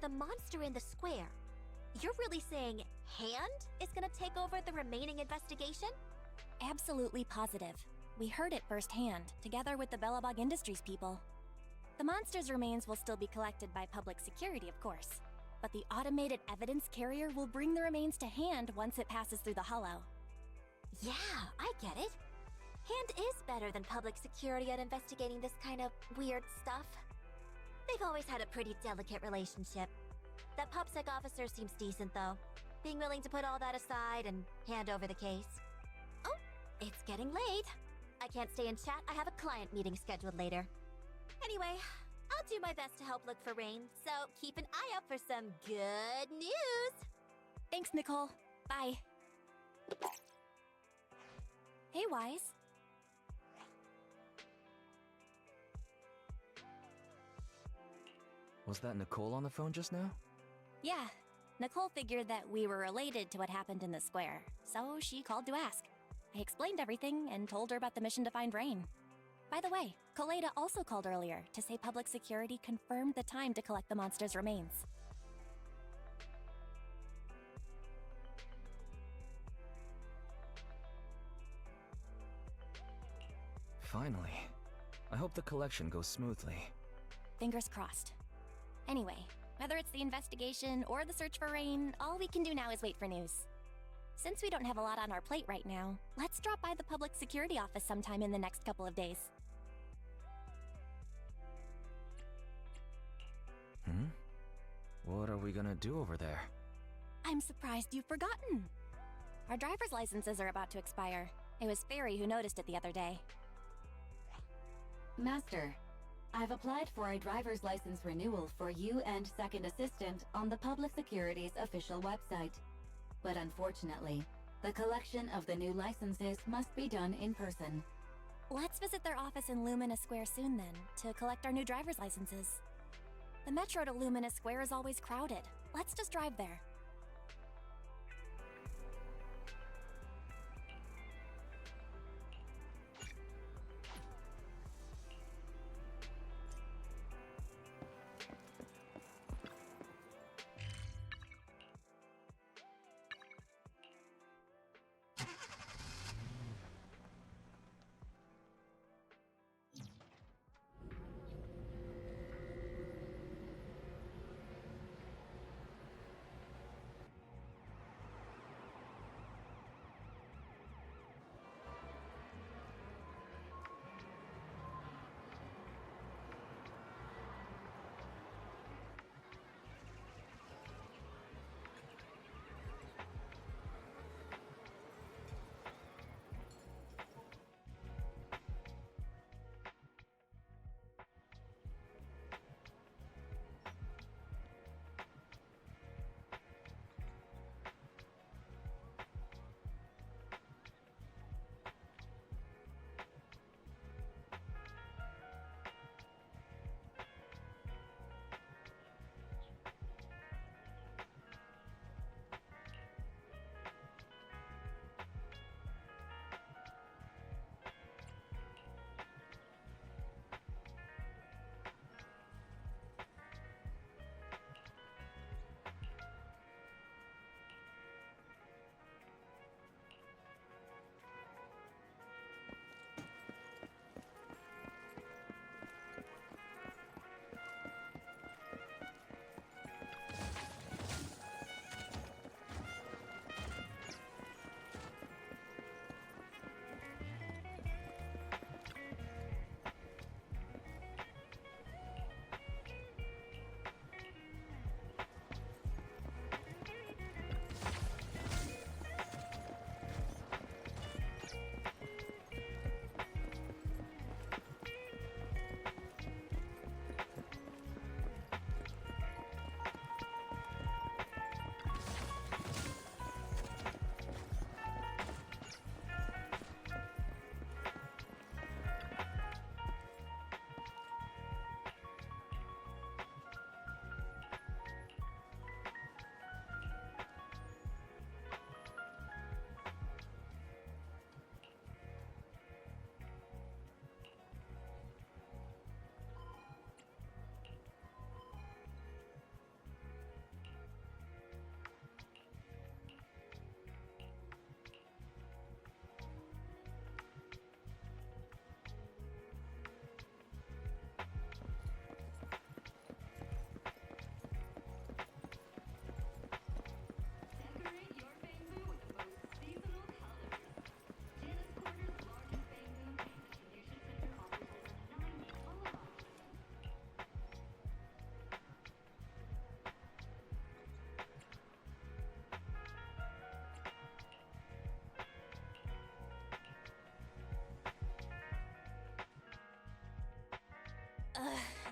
the monster in the square. You're really saying Hand is gonna take over the remaining investigation? Absolutely positive. We heard it firsthand, together with the Bellabog Industries people. The monster's remains will still be collected by public security, of course. But the automated evidence carrier will bring the remains to Hand once it passes through the hollow. Yeah, I get it. Hand is better than public security at investigating this kind of weird stuff. They've always had a pretty delicate relationship. That PubSec officer seems decent, though, being willing to put all that aside and hand over the case. Oh, it's getting late. I can't stay and chat. I have a client meeting scheduled later. Anyway, I'll do my best to help look for Rain, so keep an eye out for some good news. Thanks, Nicole. Bye. Hey, Wise. Was that Nicole on the phone just now? Yeah, Nicole figured that we were related to what happened in the square, so she called to ask. I explained everything and told her about the mission to find Rain. By the way, Koleda also called earlier to say public security confirmed the time to collect the monster's remains. Finally. I hope the collection goes smoothly. Fingers crossed. Anyway, whether it's the investigation or the search for Rain, all we can do now is wait for news. Since we don't have a lot on our plate right now, let's drop by the public security office sometime in the next couple of days. What are we gonna do over there? I'm surprised you've forgotten. Our driver's licenses are about to expire. It was Fairy who noticed it the other day. Master, I've applied for a driver's license renewal for you and Second Assistant on the Public Security's official website. But unfortunately, the collection of the new licenses must be done in person. Let's visit their office in Lumina Square soon then, to collect our new driver's licenses. The metro to Lumina Square is always crowded. Let's just drive there.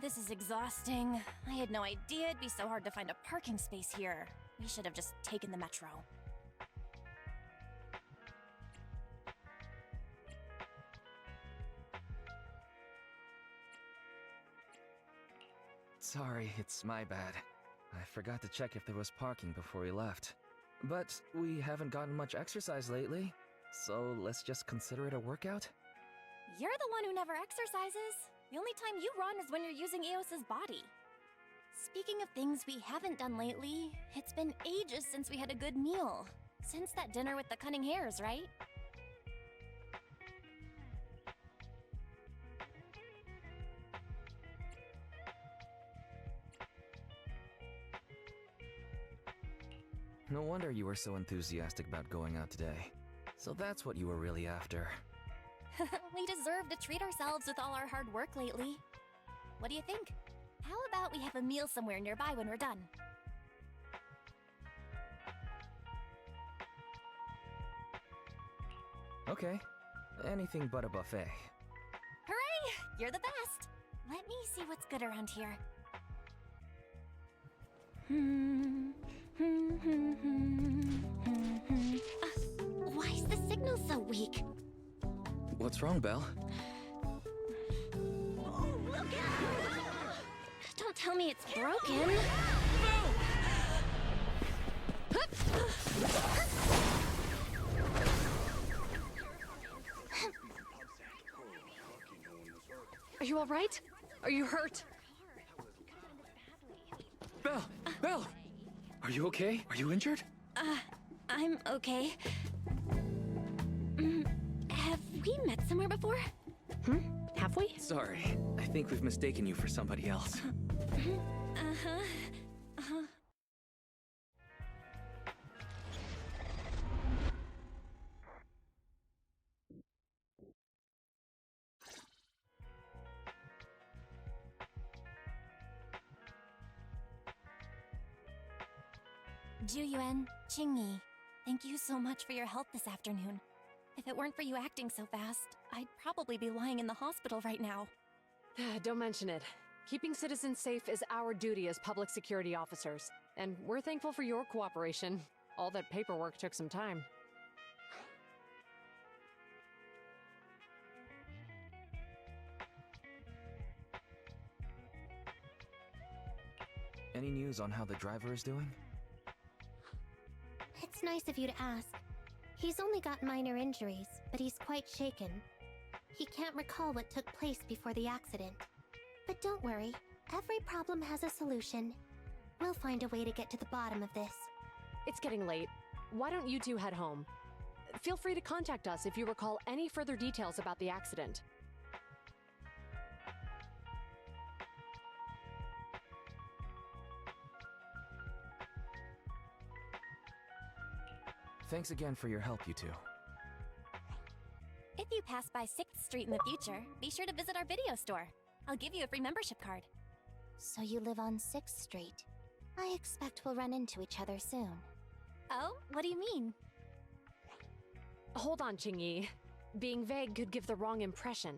This is exhausting. I had no idea it'd be so hard to find a parking space here. We should have just taken the metro. Sorry, it's my bad. I forgot to check if there was parking before we left. But we haven't gotten much exercise lately, so let's just consider it a workout? You're the one who never exercises. The only time you run is when you're using Eos's body. Speaking of things we haven't done lately, it's been ages since we had a good meal. Since that dinner with the cunning hairs, right? No wonder you were so enthusiastic about going out today. So that's what you were really after. We deserve to treat ourselves with all our hard work lately. What do you think? How about we have a meal somewhere nearby when we're done? Okay, anything but a buffet. Hooray! You're the best! Let me see what's good around here. Why is the signal so weak? What's wrong, Belle? Oh, look out! Don't tell me it's broken. Are you all right? Are you hurt? Belle! Belle! Are you okay? Are you injured? I'm okay. Have we met somewhere before? Have we? Sorry, I think we've mistaken you for somebody else. Juyuan, Qingyi, thank you so much for your help this afternoon. If it weren't for you acting so fast, I'd probably be lying in the hospital right now. Don't mention it. Keeping citizens safe is our duty as public security officers, and we're thankful for your cooperation. All that paperwork took some time. Any news on how the driver is doing? It's nice of you to ask. He's only got minor injuries, but he's quite shaken. He can't recall what took place before the accident. But don't worry, every problem has a solution. We'll find a way to get to the bottom of this. It's getting late. Why don't you two head home? Feel free to contact us if you recall any further details about the accident. Thanks again for your help, you two. If you pass by 6th Street in the future, be sure to visit our video store. I'll give you a free membership card. So you live on 6th Street. I expect we'll run into each other soon. Oh, what do you mean? Hold on, Qingyi. Being vague could give the wrong impression.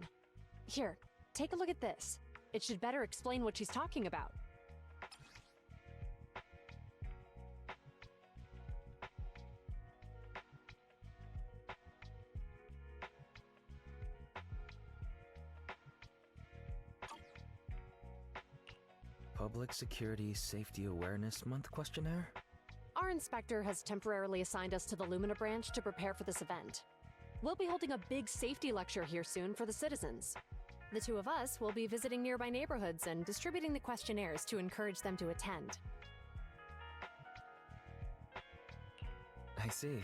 Here, take a look at this. It should better explain what she's talking about. Public Security Safety Awareness Month questionnaire? Our inspector has temporarily assigned us to the Lumina branch to prepare for this event. We'll be holding a big safety lecture here soon for the citizens. The two of us will be visiting nearby neighborhoods and distributing the questionnaires to encourage them to attend. I see.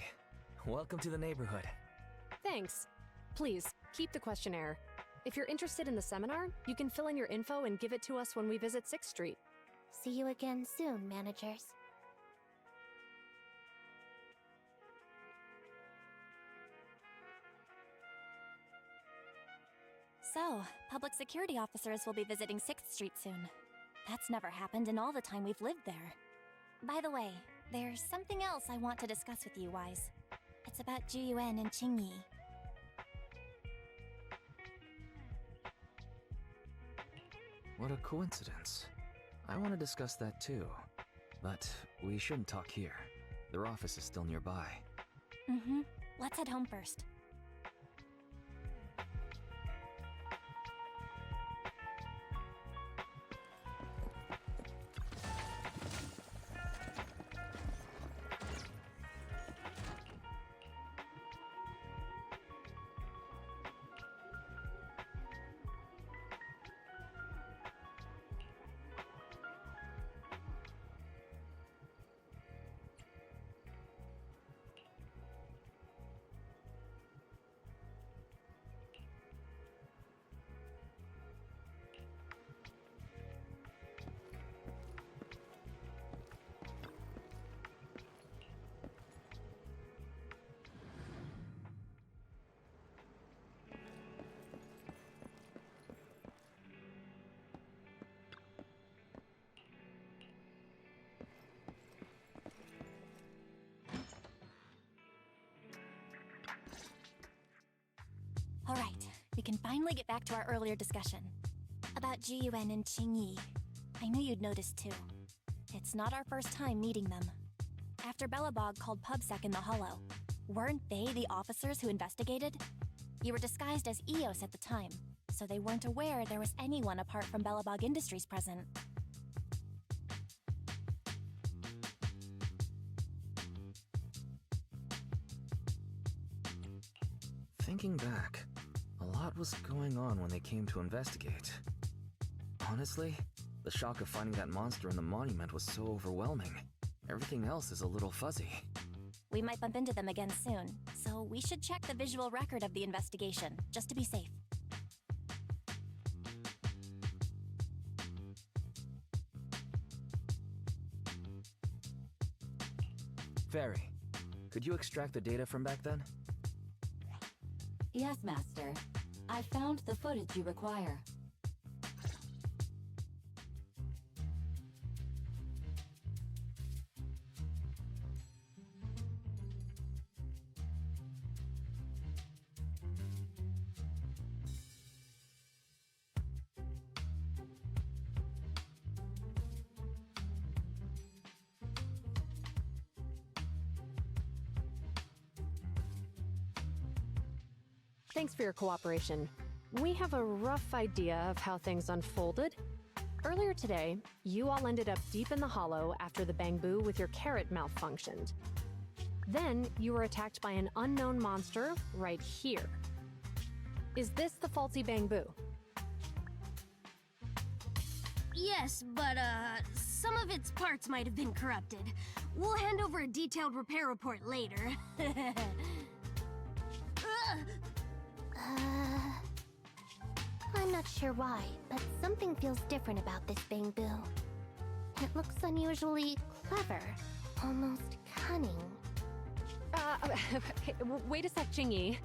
Welcome to the neighborhood. Thanks. Please, keep the questionnaire. If you're interested in the seminar, you can fill in your info and give it to us when we visit 6th Street. See you again soon, managers. So, public security officers will be visiting 6th Street soon. That's never happened in all the time we've lived there. By the way, there's something else I want to discuss with you, Wise. It's about Juyuan and Qingyi. what a coincidence. I want to discuss that too. But we shouldn't talk here. Their office is still nearby. Mm-hmm. Let's head home first. All right, we can finally get back to our earlier discussion. About Jiyuan and Qingyi. I knew you'd noticed too. It's not our first time meeting them. After Belobog called PubSec in the Hollow, weren't they the officers who investigated? You were disguised as Eos at the time, so they weren't aware there was anyone apart from Belobog Industries present. Thinking back, a lot was going on when they came to investigate. Honestly, the shock of finding that monster in the monument was so overwhelming. Everything else is a little fuzzy. We might bump into them again soon, so we should check the visual record of the investigation, just to be safe. Fairy, could you extract the data from back then? Yes, Master. I found the footage you require. Thanks for your cooperation. We have a rough idea of how things unfolded. Earlier today, you all ended up deep in the hollow after the bamboo with your carrot malfunctioned. Then, you were attacked by an unknown monster right here. Is this the faulty bamboo? Yes, but some of its parts might have been corrupted. We'll hand over a detailed repair report later. I'm not sure why, but something feels different about this bamboo. It looks unusually clever, almost cunning. Wait a sec, Qingyi.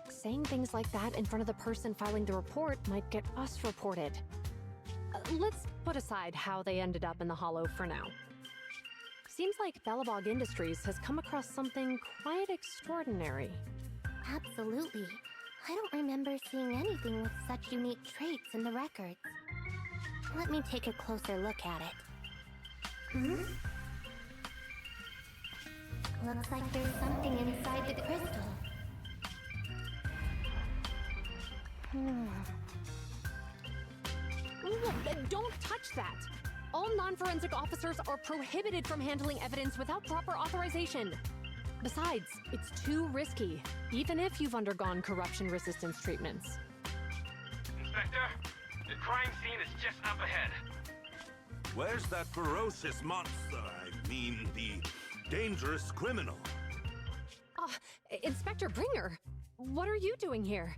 Saying things like that in front of the person filing the report might get us reported. Let's put aside how they ended up in the hollow for now. Seems like Belobog Industries has come across something quite extraordinary. Absolutely. I don't remember seeing anything with such unique traits in the records. Let me take a closer look at it. Looks like there's something inside the crystal. Don't touch that! All non-forensic officers are prohibited from handling evidence without proper authorization. Besides, it's too risky, even if you've undergone corruption resistance treatments. Inspector, the crime scene is just up ahead. Where's that ferocious monster? I mean, the dangerous criminal. Inspector Bringer, what are you doing here?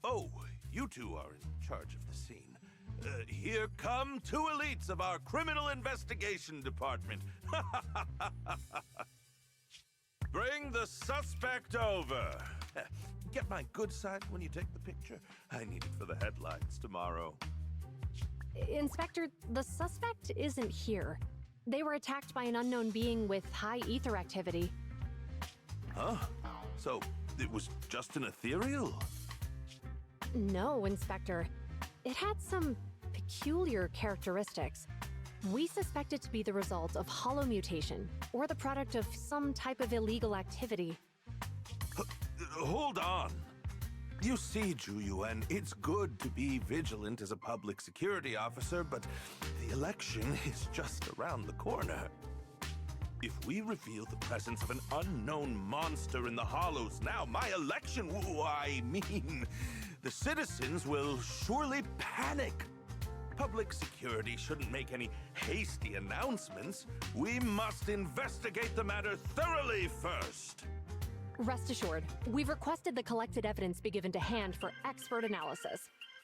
Oh, you two are in charge of the scene. Here come two elites of our criminal investigation department. Bring the suspect over. Get my good side when you take the picture. I need it for the headlines tomorrow. Inspector, the suspect isn't here. They were attacked by an unknown being with high ether activity. Huh? So, it was just an ethereal? No, Inspector. It had some peculiar characteristics. We suspect it to be the result of hollow mutation, or the product of some type of illegal activity. Hold on. You see, Juyuan, it's good to be vigilant as a public security officer, but the election is just around the corner. If we reveal the presence of an unknown monster in the Hollows now, my election, the citizens will surely panic. Public security shouldn't make any hasty announcements. We must investigate the matter thoroughly first. Rest assured, we've requested the collected evidence be given to hand for expert analysis.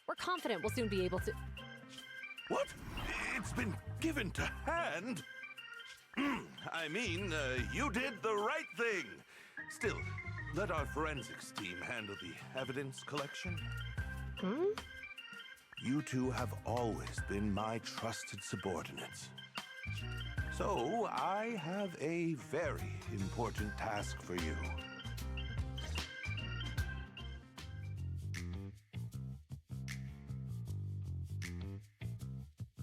We're confident we'll soon be able to... What? It's been given to hand? I mean, you did the right thing. Still, let our forensics team handle the evidence collection. You two have always been my trusted subordinates. So, I have a very important task for you.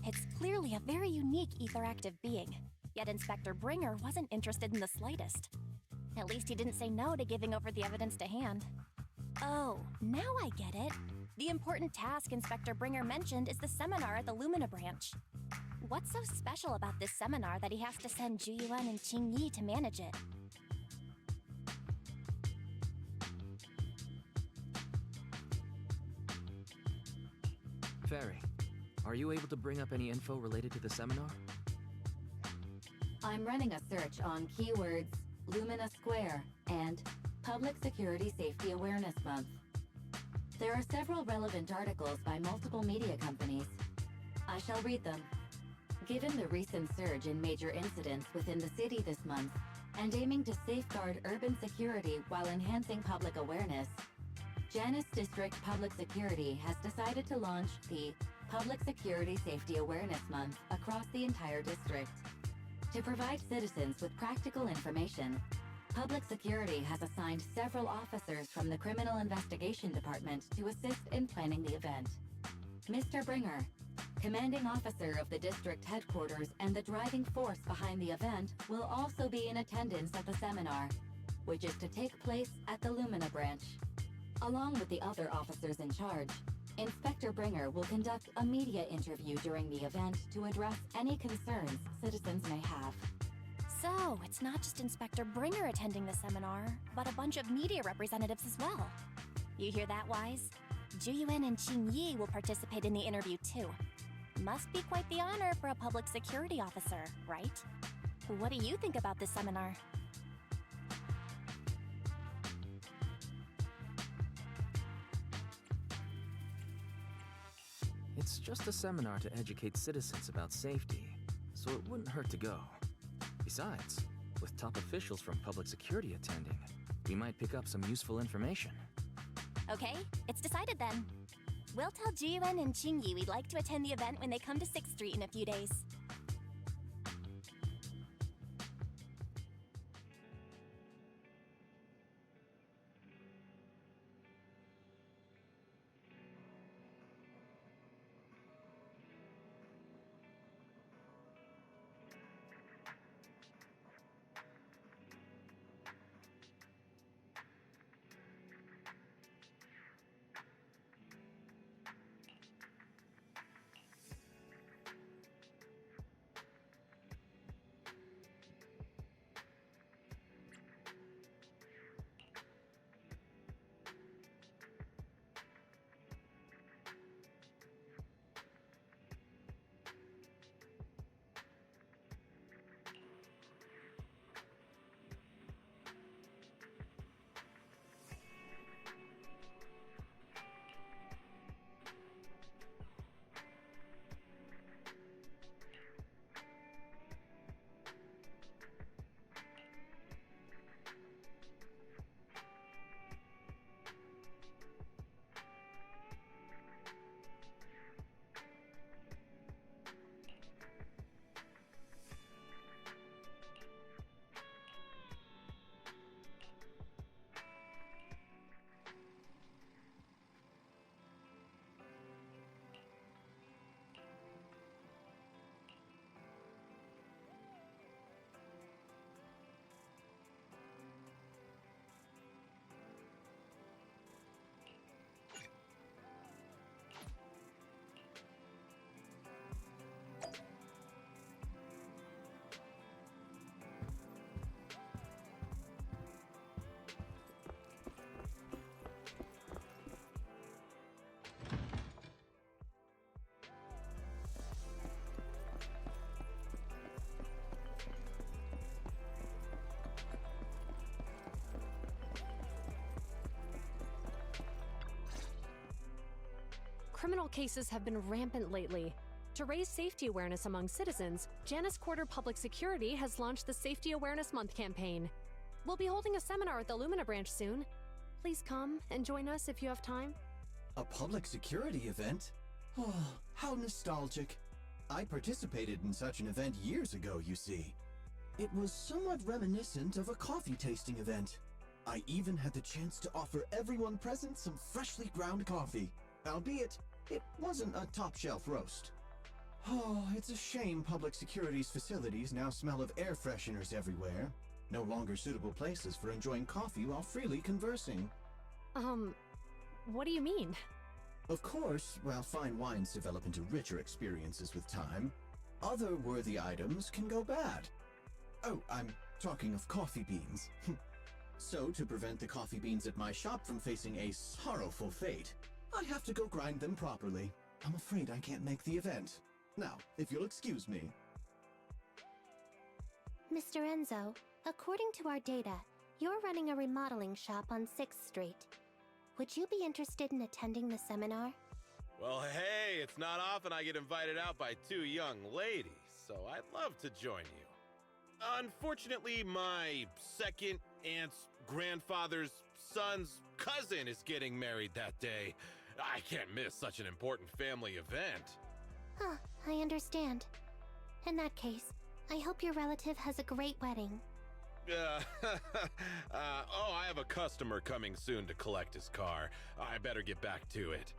It's clearly a very unique etheractive being, yet Inspector Bringer wasn't interested in the slightest. At least he didn't say no to giving over the evidence to hand. Oh, now I get it. The important task Inspector Bringer mentioned is the seminar at the Lumina branch. What's so special about this seminar that he has to send Juyuan and Qingyi to manage it? Fairy, are you able to bring up any info related to the seminar? I'm running a search on keywords Lumina Square and Public Security Safety Awareness Month. There are several relevant articles by multiple media companies. I shall read them. Given the recent surge in major incidents within the city this month, and aiming to safeguard urban security while enhancing public awareness, Janus District Public Security has decided to launch the Public Security Safety Awareness Month across the entire district. To provide citizens with practical information, Public Security has assigned several officers from the Criminal Investigation Department to assist in planning the event. Mr. Bringer, commanding officer of the district headquarters and the driving force behind the event, will also be in attendance at the seminar, which is to take place at the Lumina branch. Along with the other officers in charge, Inspector Bringer will conduct a media interview during the event to address any concerns citizens may have. So, it's not just Inspector Bringer attending the seminar, but a bunch of media representatives as well. You hear that, Wise? Juyuan and Qingyi will participate in the interview too. Must be quite the honor for a public security officer, right? What do you think about this seminar? It's just a seminar to educate citizens about safety, so it wouldn't hurt to go. Besides, with top officials from public security attending, we might pick up some useful information. Okay, it's decided then. We'll tell Jiyuan and Qingyi we'd like to attend the event when they come to 6th Street in a few days. criminal cases have been rampant lately. To raise safety awareness among citizens, Janus Quarter Public Security has launched the Safety Awareness Month campaign. We'll be holding a seminar at the Lumina branch soon. Please come and join us if you have time. A public security event? Oh, how nostalgic. I participated in such an event years ago, you see. It was somewhat reminiscent of a coffee tasting event. I even had the chance to offer everyone present some freshly ground coffee, albeit it wasn't a top-shelf roast. Oh, it's a shame public security's facilities now smell of air fresheners everywhere. No longer suitable places for enjoying coffee while freely conversing. What do you mean? Of course, while fine wines develop into richer experiences with time, other worthy items can go bad. Oh, I'm talking of coffee beans. So, to prevent the coffee beans at my shop from facing a sorrowful fate, I have to go grind them properly. I'm afraid I can't make the event. Now, if you'll excuse me. Mr. Enzo, according to our data, you're running a remodeling shop on 6th Street. Would you be interested in attending the seminar? Well, hey, it's not often I get invited out by two young ladies, so I'd love to join you. Unfortunately, my second aunt's grandfather's son's cousin is getting married that day. I can't miss such an important family event. Huh, I understand. In that case, I hope your relative has a great wedding. I have a customer coming soon to collect his car. I better get back to it.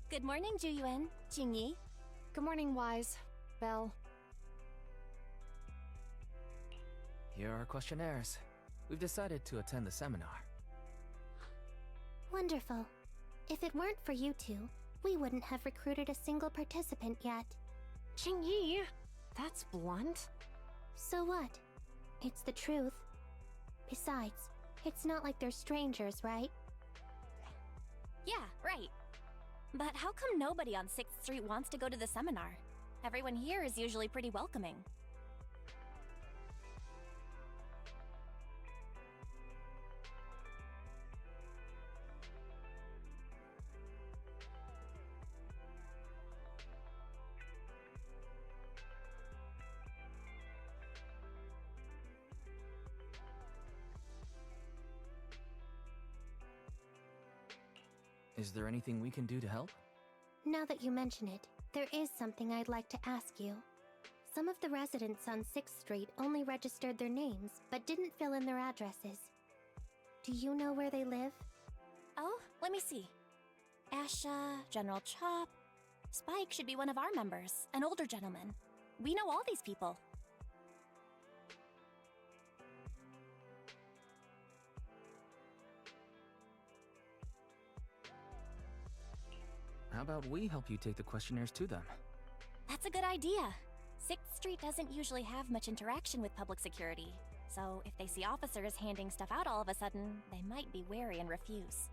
Good morning, Juyuan, Jingyi. Good morning, Wise. Belle. Here are our questionnaires. We've decided to attend the seminar. Wonderful. If it weren't for you two, we wouldn't have recruited a single participant yet. Jingyi! That's blunt. So what? It's the truth. Besides, it's not like they're strangers, right? Yeah, right. But how come nobody on 6th Street wants to go to the seminar? Everyone here is usually pretty welcoming. Is there anything we can do to help? Now that you mention it, there is something I'd like to ask you. Some of the residents on 6th Street only registered their names, but didn't fill in their addresses. Do you know where they live? Oh, let me see. Asha, General Chop. Spike should be one of our members, an older gentleman. We know all these people. How about we help you take the questionnaires to them? That's a good idea. 6th Street doesn't usually have much interaction with public security, so if they see officers handing stuff out all of a sudden, they might be wary and refuse.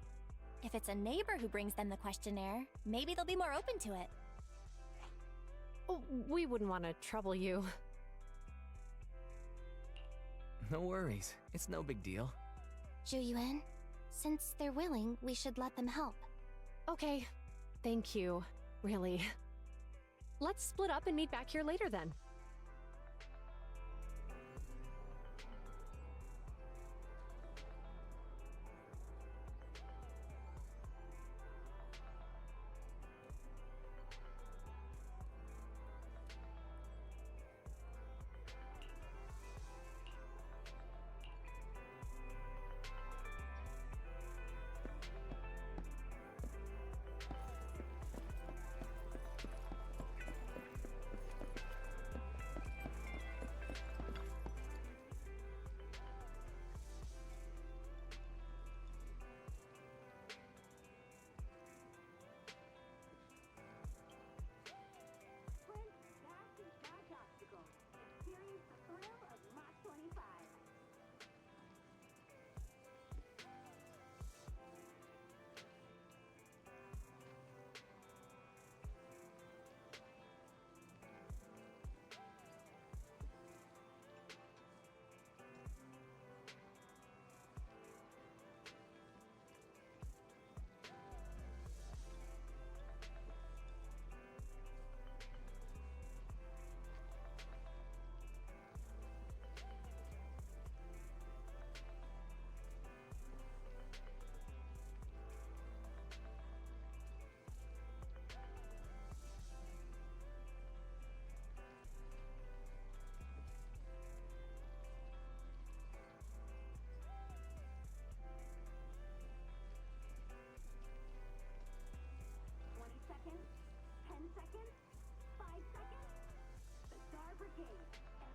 If it's a neighbor who brings them the questionnaire, maybe they'll be more open to it. Oh, we wouldn't want to trouble you. No worries. It's no big deal. Juyuan, since they're willing, we should let them help. Okay. Thank you. Really. Let's split up and meet back here later then.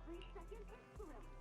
every second is thrilling.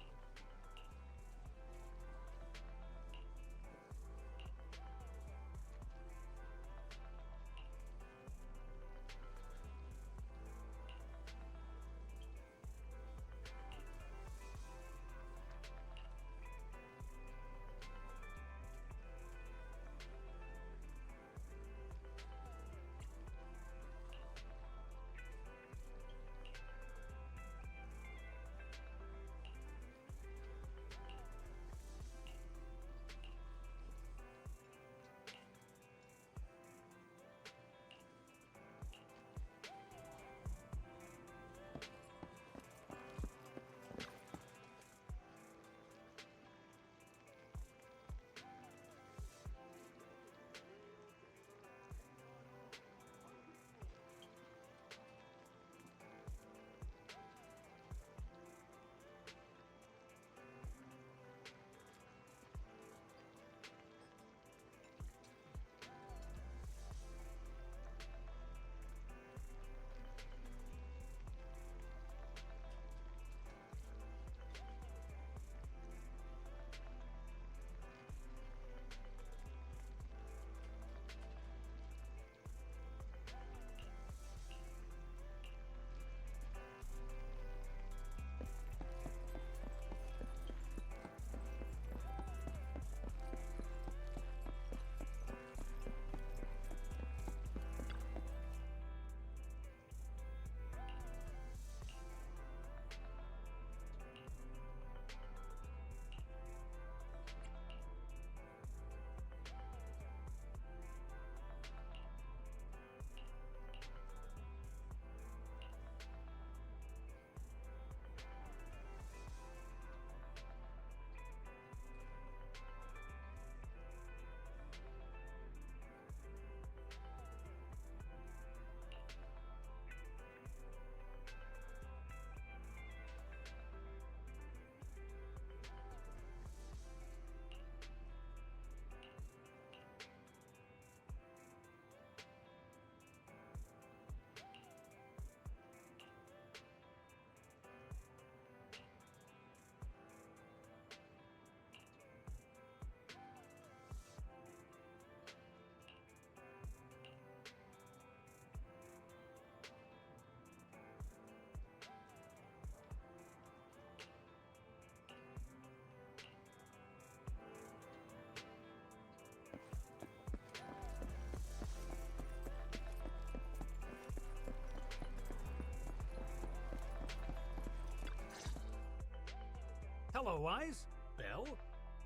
Hello, Wise. Belle?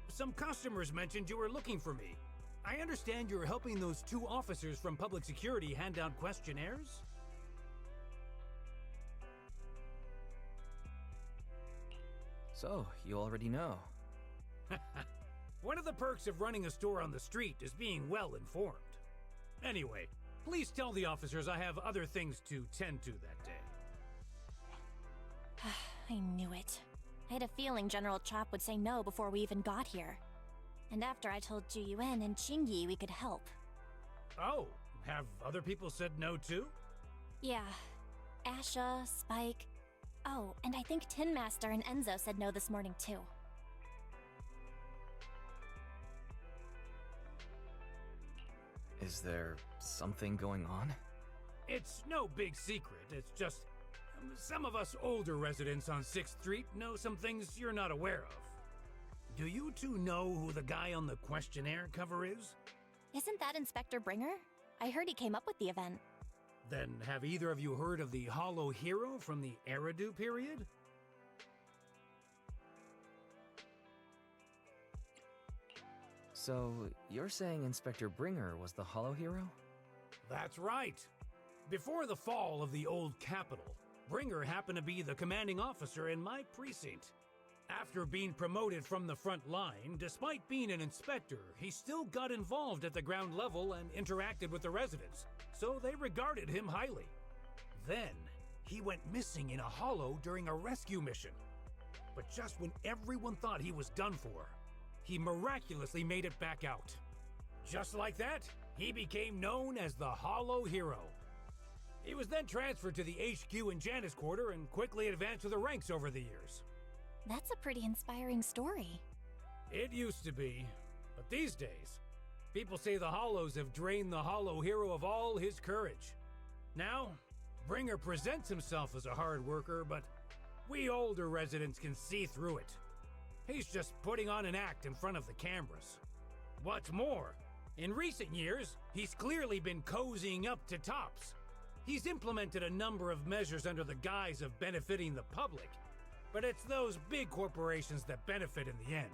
Some customers mentioned you were looking for me. I understand you're helping those two officers from public security hand out questionnaires? So, you already know. One of the perks of running a store on the street is being well informed. Anyway, please tell the officers I have other things to tend to that day. I knew it. I had a feeling General Chop would say no before we even got here. And after I told Ju Yuen and Chingy we could help. Oh, have other people said no too? Yeah. Asha, Spike. Oh, and I think Tin Master and Enzo said no this morning too. Is there something going on? It's no big secret. It's just some of us older residents on 6th Street know some things you're not aware of. Do you two know who the guy on the questionnaire cover is? Isn't that Inspector Bringer? I heard he came up with the event. Then have either of you heard of the Hollow Hero from the Eridu period? So, you're saying Inspector Bringer was the Hollow Hero? That's right. Before the fall of the old capital, Bringer happened to be the commanding officer in my precinct. After being promoted from the front line, despite being an inspector, he still got involved at the ground level and interacted with the residents, so they regarded him highly. Then, he went missing in a hollow during a rescue mission. But just when everyone thought he was done for, he miraculously made it back out. Just like that, he became known as the Hollow Hero. He was then transferred to the HQ in Janus Quarter and quickly advanced through the ranks over the years. That's a pretty inspiring story. It used to be, but these days, people say the Hollows have drained the Hollow Hero of all his courage. Now, Bringer presents himself as a hard worker, but we older residents can see through it. He's just putting on an act in front of the cameras. What's more, in recent years, he's clearly been cozying up to Tops. He's implemented a number of measures under the guise of benefiting the public, but it's those big corporations that benefit in the end.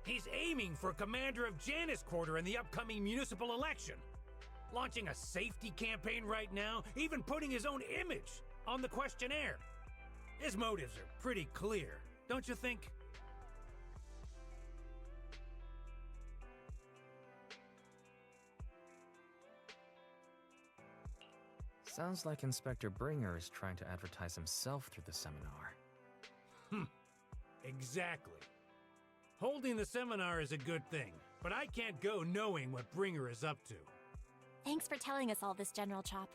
He's aiming for commander of Janus Quarter in the upcoming municipal election, launching a safety campaign right now, even putting his own image on the questionnaire. His motives are pretty clear, don't you think? Sounds like Inspector Bringer is trying to advertise himself through the seminar. Exactly. Holding the seminar is a good thing, but I can't go knowing what Bringer is up to. Thanks for telling us all this, General Chop.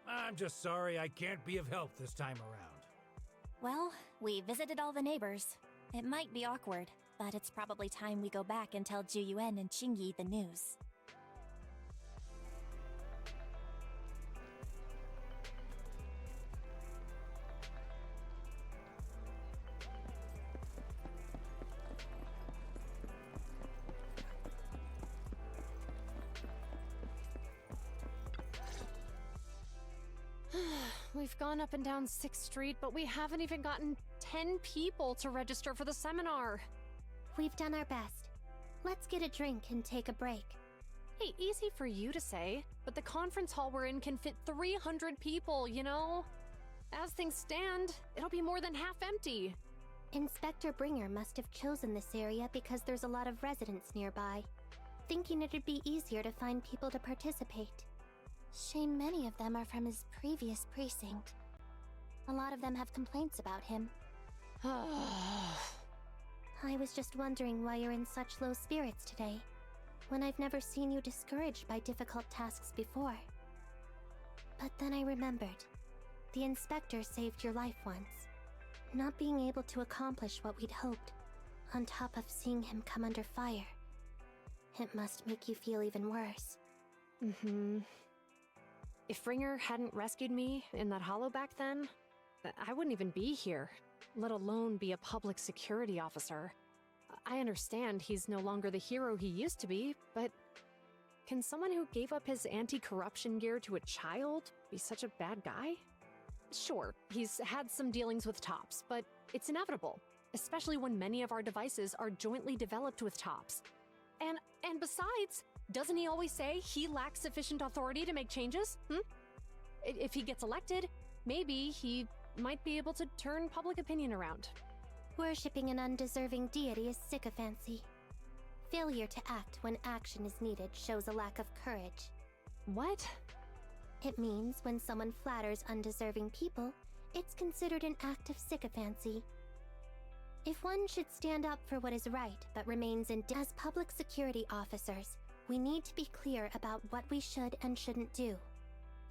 I'm just sorry I can't be of help this time around. Well, we visited all the neighbors. It might be awkward, but it's probably time we go back and tell Juyuan and Qingyi the news. We've gone up and down 6th Street, but we haven't even gotten 10 people to register for the seminar. We've done our best. Let's get a drink and take a break. Hey, easy for you to say, but the conference hall we're in can fit 300 people, you know? As things stand, it'll be more than half empty. Inspector Bringer must have chosen this area because there's a lot of residents nearby, thinking it'd be easier to find people to participate. Shame many of them are from his previous precinct. A lot of them have complaints about him. I was just wondering why you're in such low spirits today, when I've never seen you discouraged by difficult tasks before. But then I remembered. The inspector saved your life once. Not being able to accomplish what we'd hoped, on top of seeing him come under fire. It must make you feel even worse. If Bringer hadn't rescued me in that hollow back then, I wouldn't even be here, let alone be a public security officer. I understand he's no longer the hero he used to be, but can someone who gave up his anti-corruption gear to a child be such a bad guy? Sure, he's had some dealings with Tops, but it's inevitable, especially when many of our devices are jointly developed with Tops. And besides, doesn't he always say he lacks sufficient authority to make changes? If he gets elected, maybe he might be able to turn public opinion around. Worshipping an undeserving deity is sycophancy. Failure to act when action is needed shows a lack of courage. What? It means when someone flatters undeserving people, it's considered an act of sycophancy. If one should stand up for what is right but remains as public security officers, we need to be clear about what we should and shouldn't do.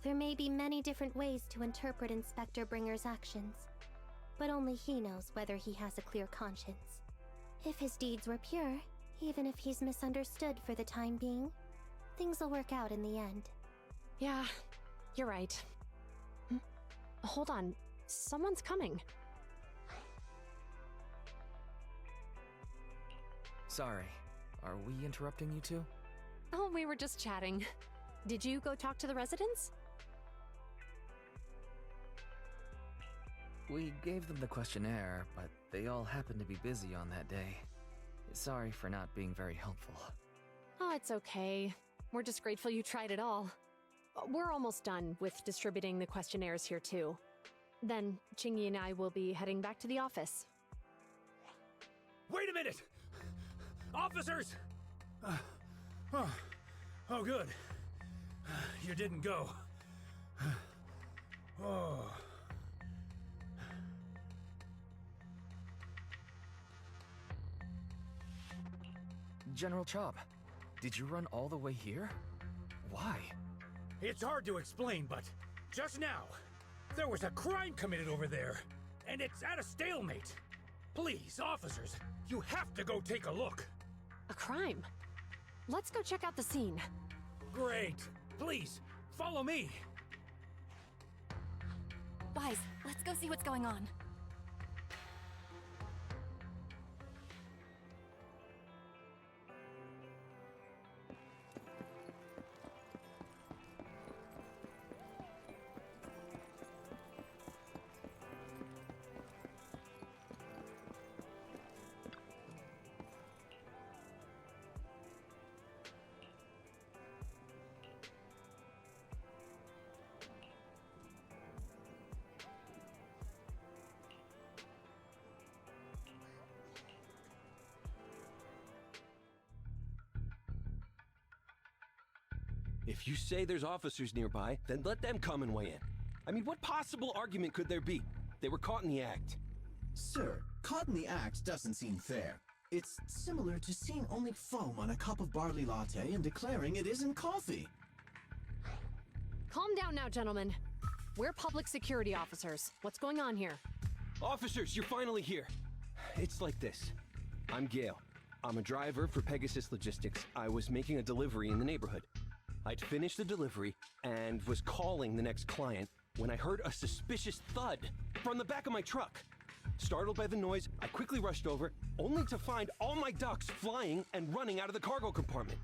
There may be many different ways to interpret Inspector Bringer's actions, but only he knows whether he has a clear conscience. If his deeds were pure, even if he's misunderstood for the time being, things will work out in the end. Yeah, you're right. Hold on, someone's coming. Sorry, are we interrupting you two? Oh, we were just chatting. Did you go talk to the residents? We gave them the questionnaire, but they all happened to be busy on that day. Sorry for not being very helpful. Oh, it's okay. We're just grateful you tried it all. We're almost done with distributing the questionnaires here too. Then, Qingyi and I will be heading back to the office. Wait a minute! Officers! Oh, good. You didn't go. Oh. General Chop, did you run all the way here? Why? It's hard to explain, but Just now, there was a crime committed over there, and it's at a stalemate. Please, officers, you have to go take a look. A crime? Let's go check out the scene. Great. Please, follow me. Wise, let's go see what's going on. If you say there's officers nearby, then let them come and weigh in. I mean, what possible argument could there be? They were caught in the act. Sir, caught in the act doesn't seem fair. It's similar to seeing only foam on a cup of barley latte and declaring it isn't coffee. Calm down now, gentlemen. We're public security officers. What's going on here? Officers, you're finally here. It's like this. I'm Gale. I'm a driver for Pegasus Logistics. I was making a delivery in the neighborhood. I'd finished the delivery and was calling the next client when I heard a suspicious thud from the back of my truck. Startled by the noise, I quickly rushed over, only to find all my ducks flying and running out of the cargo compartment.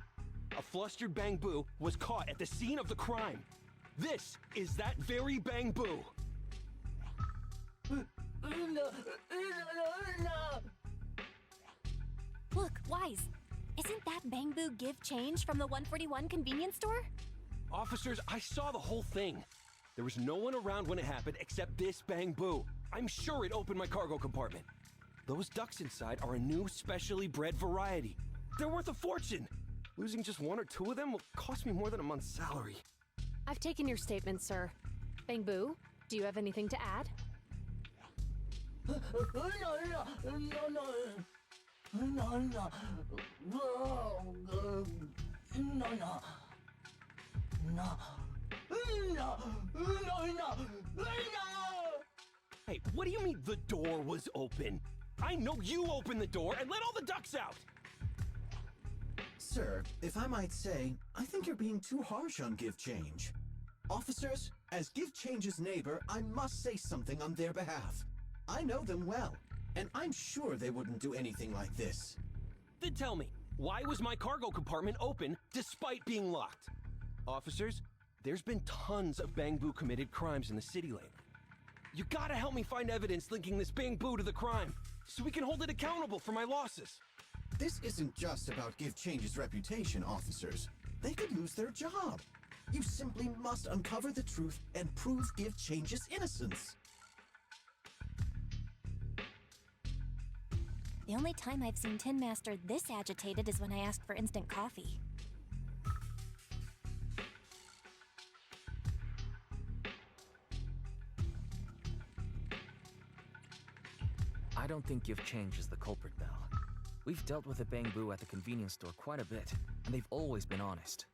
A flustered Bang Boo was caught at the scene of the crime. This is that very Bang Boo. Look, Wise. Isn't that Bang Boo give change from the 141 convenience store? Officers, I saw the whole thing. There was no one around when it happened except this Bang Boo. I'm sure it opened my cargo compartment. Those ducks inside are a new specially bred variety. They're worth a fortune. Losing just one or two of them will cost me more than a month's salary. I've taken your statement, sir. Bang Boo, do you have anything to add? Hey, what do you mean the door was open? I know you opened the door and let all the ducks out! Sir, if I might say, I think you're being too harsh on Give Change. Officers, as Give Change's neighbor, I must say something on their behalf. I know them well, and I'm sure they wouldn't do anything like this. Then tell me, why was my cargo compartment open despite being locked? Officers, there's been tons of Bang Boo committed crimes in the city lately. You gotta help me find evidence linking this Bang Boo to the crime, so we can hold it accountable for my losses. This isn't just about Give Change's reputation, officers. They could lose their job. You simply must uncover the truth and prove Give Change's innocence. The only time I've seen Tin Master this agitated is when I asked for instant coffee. I don't think Give Change is the culprit, Belle. We've dealt with a Bang Boo at the convenience store quite a bit, and they've always been honest.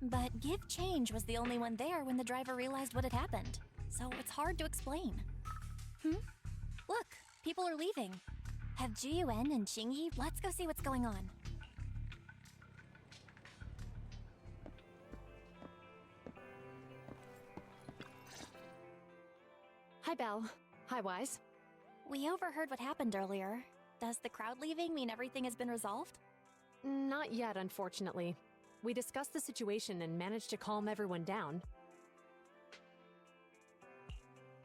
But Give Change was the only one there when the driver realized what had happened, so it's hard to explain. Look, people are leaving. Have Juyuan and Qingyi, let's go see what's going on. Hi, Belle. Hi, Wise. We overheard what happened earlier. Does the crowd leaving mean everything has been resolved? Not yet, unfortunately. We discussed the situation and managed to calm everyone down.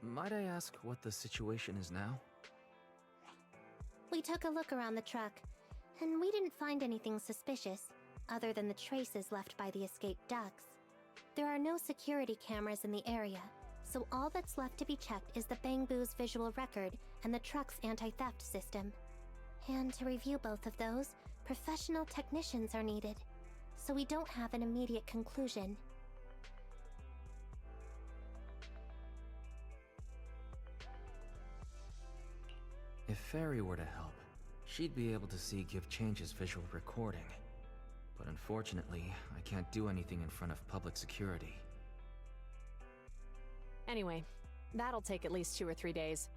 Might I ask what the situation is now? We took a look around the truck, and we didn't find anything suspicious, other than the traces left by the escaped ducks. There are no security cameras in the area, so all that's left to be checked is the Bang Boo's visual record and the truck's anti-theft system. And to review both of those, professional technicians are needed, so we don't have an immediate conclusion. If Fairy were to help, she'd be able to see Give Change's visual recording. But unfortunately, I can't do anything in front of public security. Anyway, that'll take at least 2 or 3 days.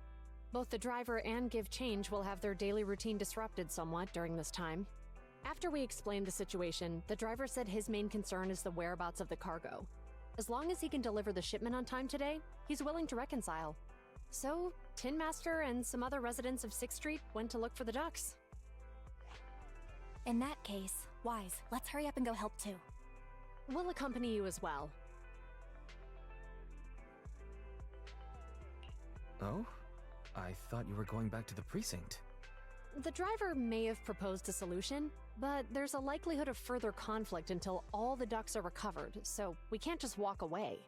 Both the driver and Give Change will have their daily routine disrupted somewhat during this time. After we explained the situation, the driver said his main concern is the whereabouts of the cargo. As long as he can deliver the shipment on time today, he's willing to reconcile. So, Tin Master and some other residents of 6th Street went to look for the ducks. In that case, Wise, let's hurry up and go help too. We'll accompany you as well. Oh? I thought you were going back to the precinct. The driver may have proposed a solution, but there's a likelihood of further conflict until all the ducks are recovered, so we can't just walk away.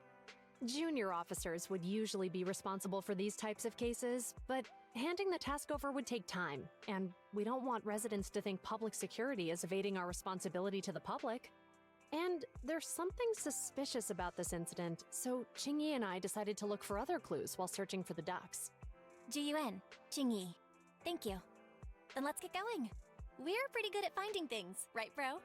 Junior officers would usually be responsible for these types of cases, but handing the task over would take time, and we don't want residents to think public security is evading our responsibility to the public. And there's something suspicious about this incident, so Qingyi and I decided to look for other clues while searching for the ducks. Jiyuan, Qingyi. Thank you. Then let's get going. We're pretty good at finding things, right, bro?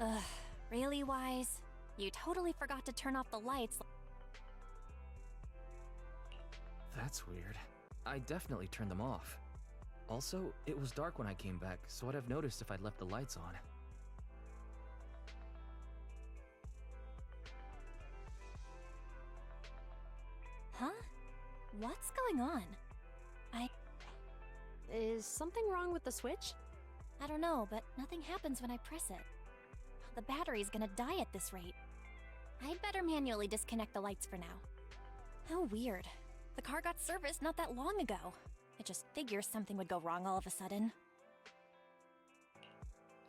Ugh, really, Wise? You totally forgot to turn off the lights. That's weird. I definitely turned them off. Also, it was dark when I came back, so I'd have noticed if I'd left the lights on. Huh? What's going on? Is something wrong with the switch? I don't know, but nothing happens when I press it. The battery's gonna die at this rate. I'd better manually disconnect the lights for now. How weird. The car got serviced not that long ago. I just figured something would go wrong all of a sudden.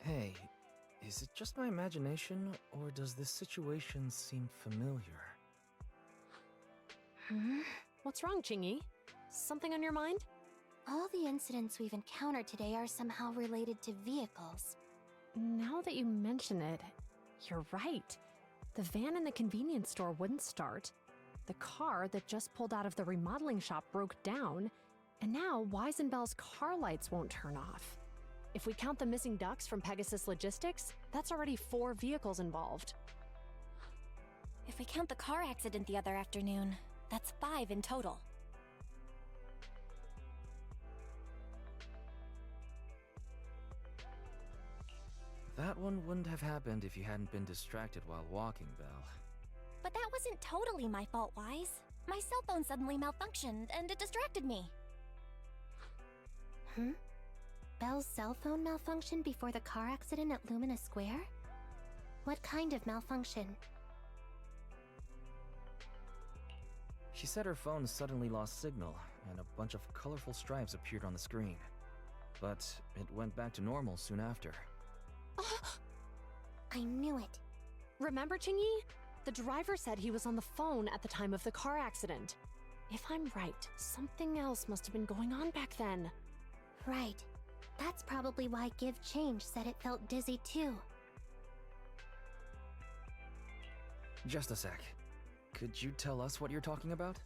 Hey, is it just my imagination, or does this situation seem familiar? What's wrong, Chingy? Something on your mind? All the incidents we've encountered today are somehow related to vehicles. Now that you mention it, you're right. The van in the convenience store wouldn't start. The car that just pulled out of the remodeling shop broke down. And now Wise and Bell's car lights won't turn off. If we count the missing ducks from Pegasus Logistics, that's already 4 vehicles involved. If we count the car accident the other afternoon, that's 5 in total. That one wouldn't have happened if you hadn't been distracted while walking, Belle. But that wasn't totally my fault, Wise. My cell phone suddenly malfunctioned, and it distracted me. Belle's cell phone malfunctioned before the car accident at Lumina Square? What kind of malfunction? She said her phone suddenly lost signal, and a bunch of colorful stripes appeared on the screen. But it went back to normal soon after. I knew it. Remember, Chingy? The driver said he was on the phone at the time of the car accident. If I'm right, something else must have been going on back then. Right. That's probably why Give Change said it felt dizzy too. Just a sec. Could you tell us what you're talking about?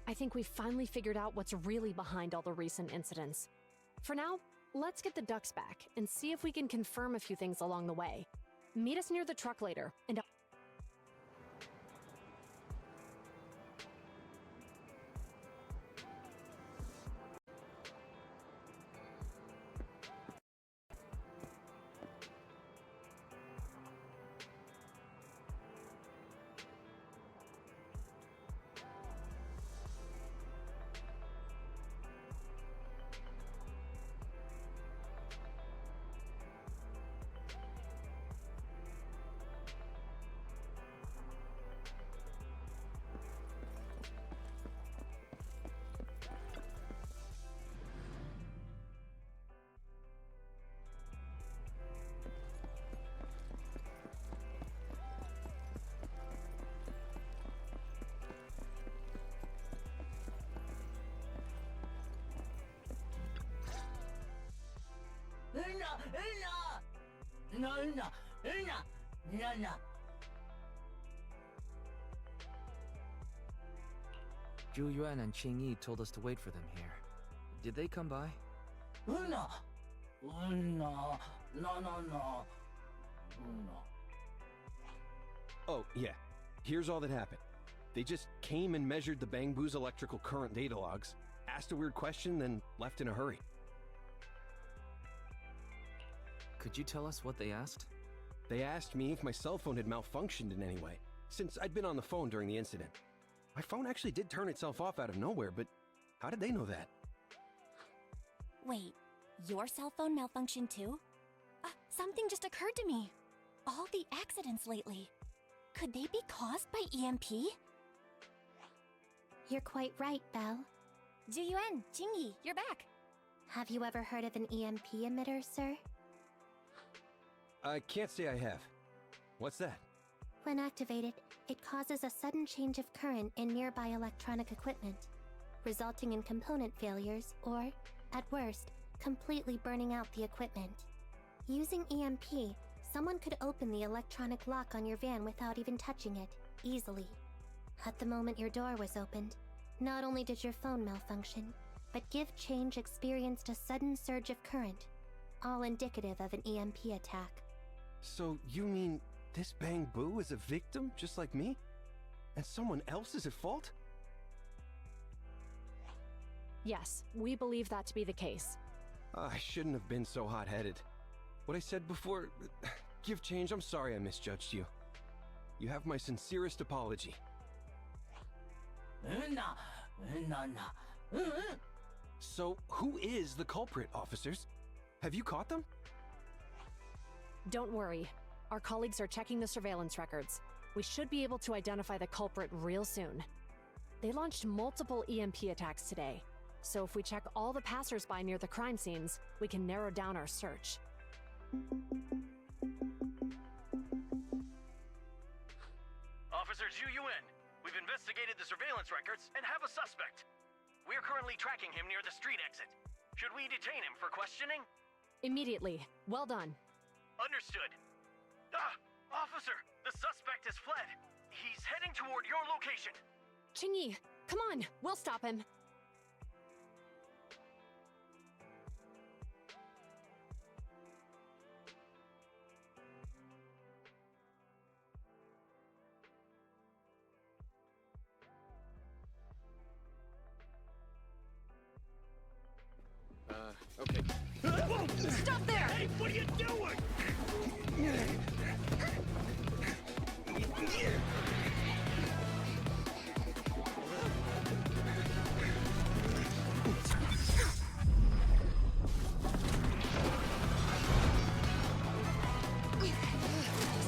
I think we finally figured out what's really behind all the recent incidents. For now, let's get the ducks back and see if we can confirm a few things along the way. Meet us near the truck later, and Zhu Yuan and Qing Yi told us to wait for them here. Did they come by? Oh, yeah. Here's all that happened. They just came and measured the Bangbu's electrical current data logs, asked a weird question, then left in a hurry. Could you tell us what they asked? They asked me if my cell phone had malfunctioned in any way, since I'd been on the phone during the incident. My phone actually did turn itself off out of nowhere, but how did they know that? Wait, your cell phone malfunctioned too? Something just occurred to me. All the accidents lately, could they be caused by EMP? You're quite right, Belle. Jiyuan, Qingyi, you're back. Have you ever heard of an EMP emitter, sir? I can't say I have. What's that? When activated, it causes a sudden change of current in nearby electronic equipment, resulting in component failures or, at worst, completely burning out the equipment. Using EMP, someone could open the electronic lock on your van without even touching it, easily. At the moment your door was opened, not only did your phone malfunction, but Give Change experienced a sudden surge of current, all indicative of an EMP attack. So you mean this Bang Boo is a victim just like me? And someone else is at fault? Yes, we believe that to be the case. I shouldn't have been so hot-headed. What I said before... Give change, I'm sorry I misjudged you. You have my sincerest apology. So, who is the culprit, officers? Have you caught them? Don't worry. Our colleagues are checking the surveillance records. We should be able to identify the culprit real soon. They launched multiple EMP attacks today, so if we check all the passers-by near the crime scenes, we can narrow down our search. Officer Zhu Yuan, we've investigated the surveillance records and have a suspect. We're currently tracking him near the street exit. Should we detain him for questioning? Immediately. Well done. Understood. Officer, the suspect has fled. He's heading toward your location. Qingyi, come on, we'll stop him. Okay. Stop there! Hey, what are you doing?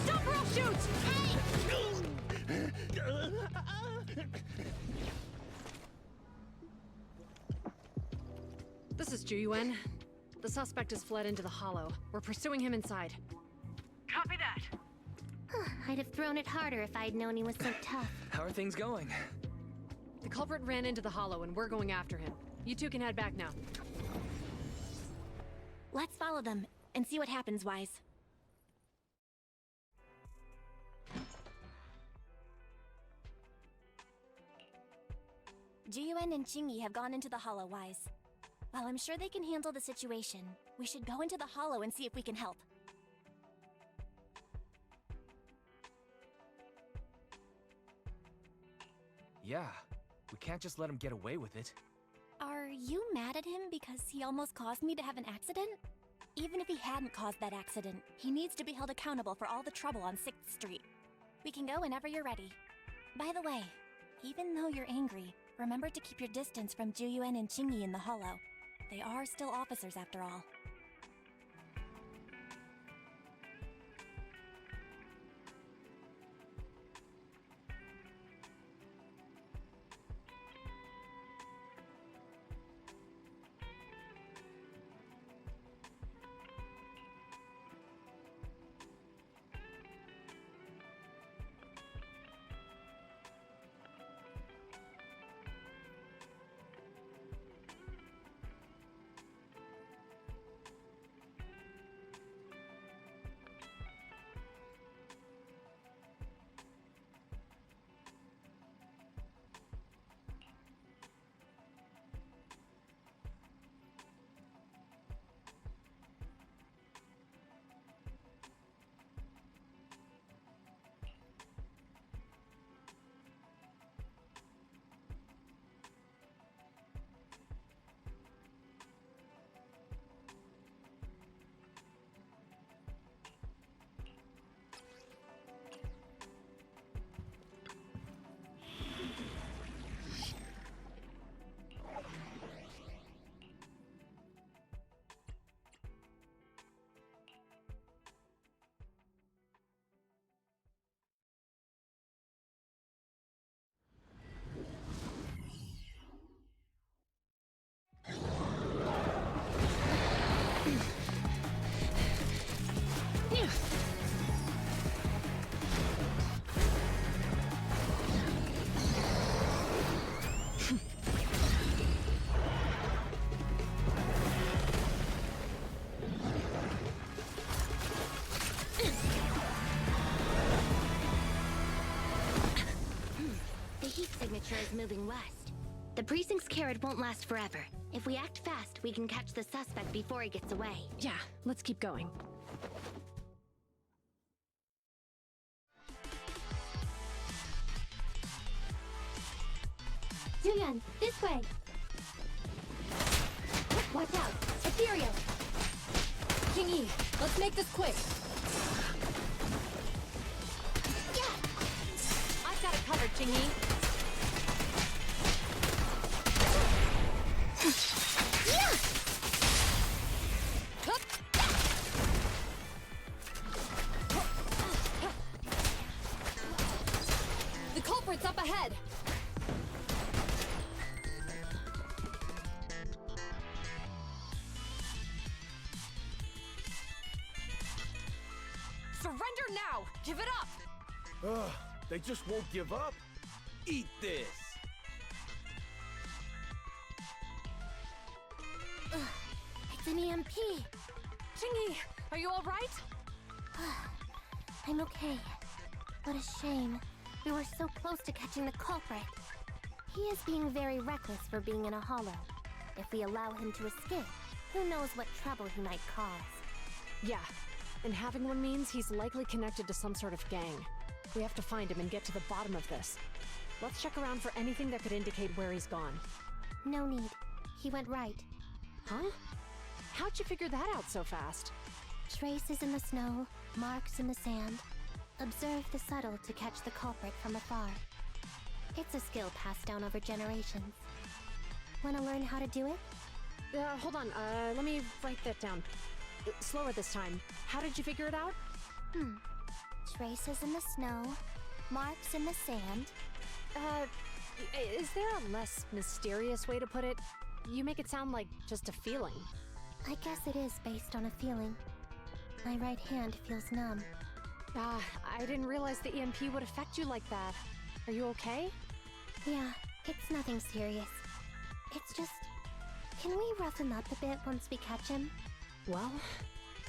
Stop or I'll shoot! This is Zhu Yuan. The suspect has fled into the hollow. We're pursuing him inside. Copy that. I'd have thrown it harder if I'd known he was so tough. How are things going? The culprit ran into the hollow and we're going after him. You two can head back now. Let's follow them and see what happens, Wise. Jiyuan and Qingyi have gone into the hollow, Wise. While I'm sure they can handle the situation, we should go into the hollow and see if we can help. Yeah, we can't just let him get away with it. Are you mad at him because he almost caused me to have an accident? Even if he hadn't caused that accident, he needs to be held accountable for all the trouble on 6th Street. We can go whenever you're ready. By the way, even though you're angry, remember to keep your distance from Juyuan and Qingyi in the hollow. They are still officers after all. Is moving west. The precinct's carrot won't last forever. If we act fast, we can catch the suspect before he gets away. Yeah, let's keep going. Julian, this way! Watch out! Ethereal! King E, let's make this quick. Yeah! I've got it covered, King E. Yeah! The culprit's up ahead. Surrender now! Give it up! Ugh, they just won't give up. Eat this. It's an EMP! Chingy, are you alright? I'm okay. What a shame. We were so close to catching the culprit. He is being very reckless for being in a hollow. If we allow him to escape, who knows what trouble he might cause. Yeah, and having one means he's likely connected to some sort of gang. We have to find him and get to the bottom of this. Let's check around for anything that could indicate where he's gone. No need. He went right. Huh? How'd you figure that out so fast? Traces in the snow, marks in the sand. Observe the subtle to catch the culprit from afar. It's a skill passed down over generations. Want to learn how to do it? Hold on, let me write that down. Slower this time. How did you figure it out? Traces in the snow, marks in the sand. Is there a less mysterious way to put it? You make it sound like just a feeling. I guess it is based on a feeling. My right hand feels numb. I didn't realize the EMP would affect you like that. Are you okay? Yeah, it's nothing serious. It's just... Can we rough him up a bit once we catch him? Well,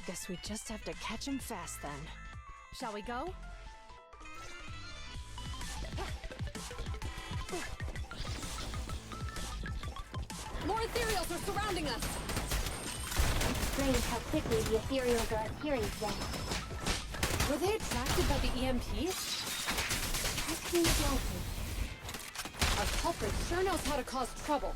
guess we just have to catch him fast then. Shall we go? More ethereals are surrounding us! It's strange how quickly the ethereals are appearing today. Were they attracted by the EMP? That seems likely. Our culprit sure knows how to cause trouble.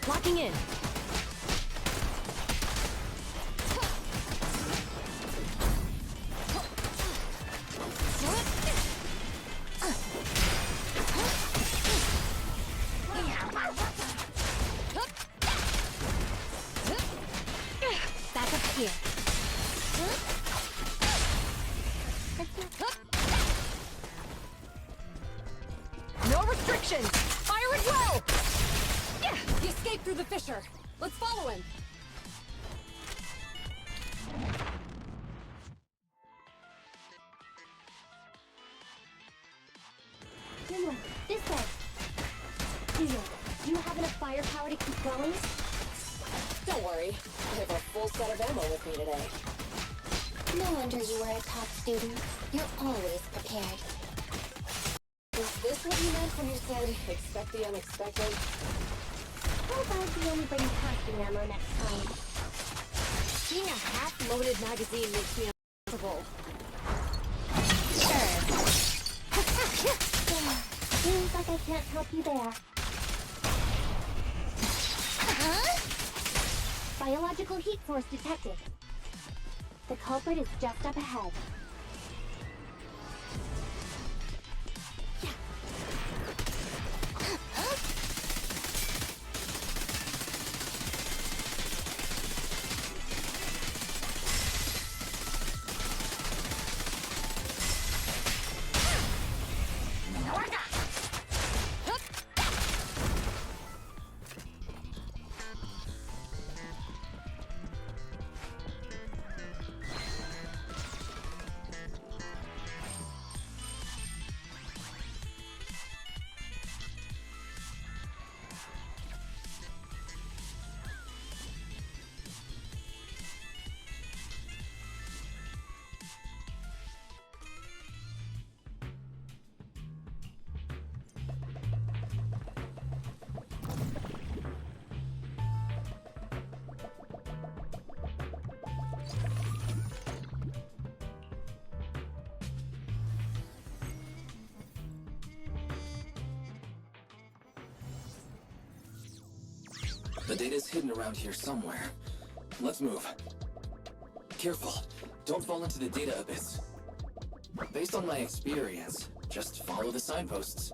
Locking in. Back up here. No restrictions! Fire at will! He escaped through the fissure. Let's follow him. Julian, this way. Julian, do you have enough firepower to keep going? Don't worry. I have a full set of ammo with me today. No wonder you were a top student. You're always prepared. Is this what you meant when you said, expect the unexpected? How about we only bring casting ammo next time? Seeing a half-loaded magazine makes me uncomfortable. Sure. Seems like I can't help you there. Biological heat source detected. The culprit is just up ahead. data's hidden around here somewhere. Let's move. Careful. Don't fall into the data abyss. Based on my experience, just follow the signposts.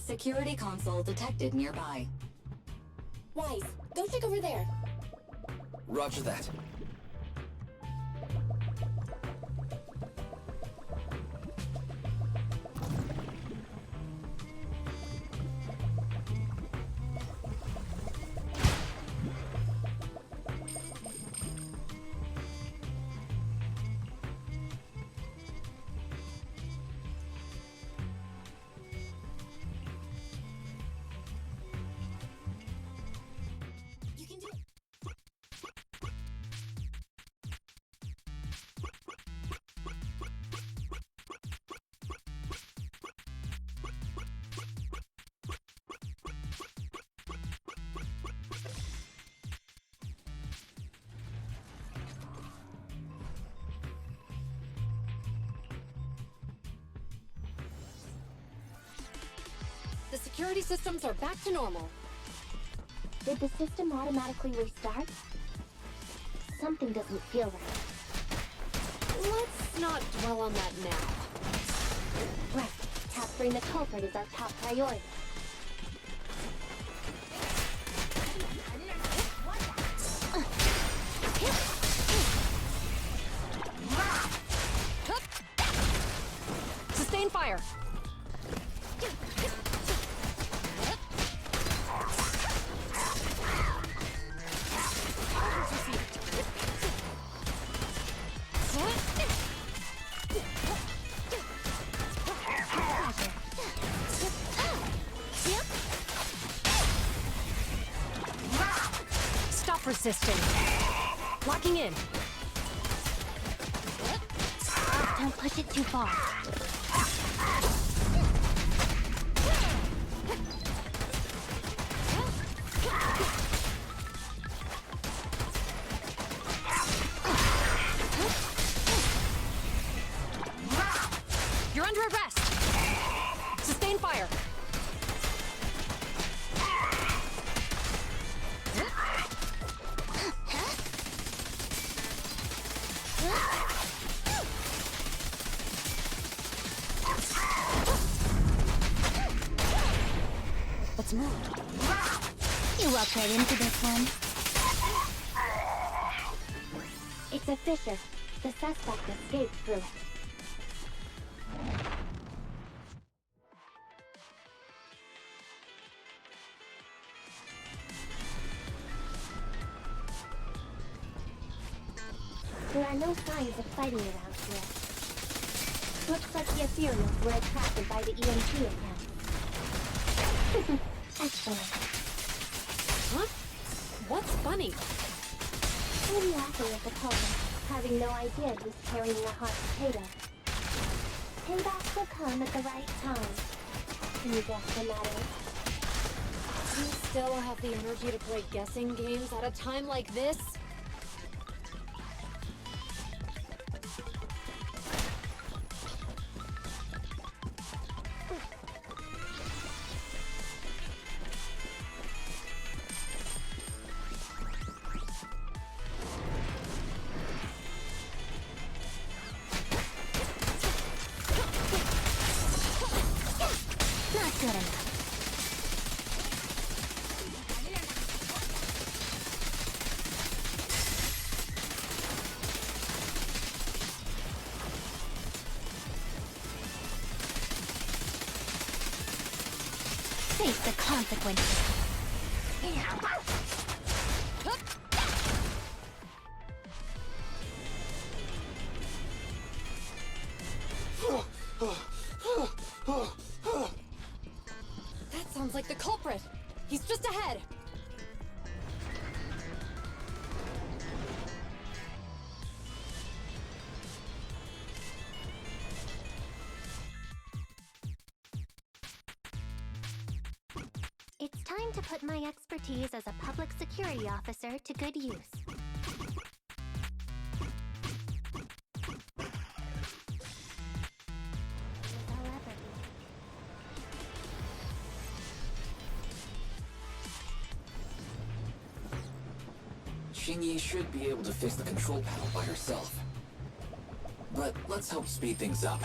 Security console detected nearby. Wise, go check over there. Roger that. The security systems are back to normal. Did the system automatically restart? Something doesn't feel right. Let's not dwell on that now. Right. Capturing the culprit is our top priority. Sustain fire. Stop resisting. Locking in. Don't push it too far. You're under arrest. Sustain fire. Let's move. You walked right into this one. It's a fissure. The suspect escaped through it. There are no signs of fighting around here. Looks like the Ethereals were attracted by the EMP account. Excellent. Huh? What's funny? I'm laughing at the culprit, having no idea he's carrying a hot potato. Payback will come at the right time. Can you guess when that is? You still have the energy to play guessing games at a time like this? Not good enough. Face the consequences. Time to put my expertise as a public security officer to good use. Xingyi should be able to fix the control panel by herself. But let's help speed things up.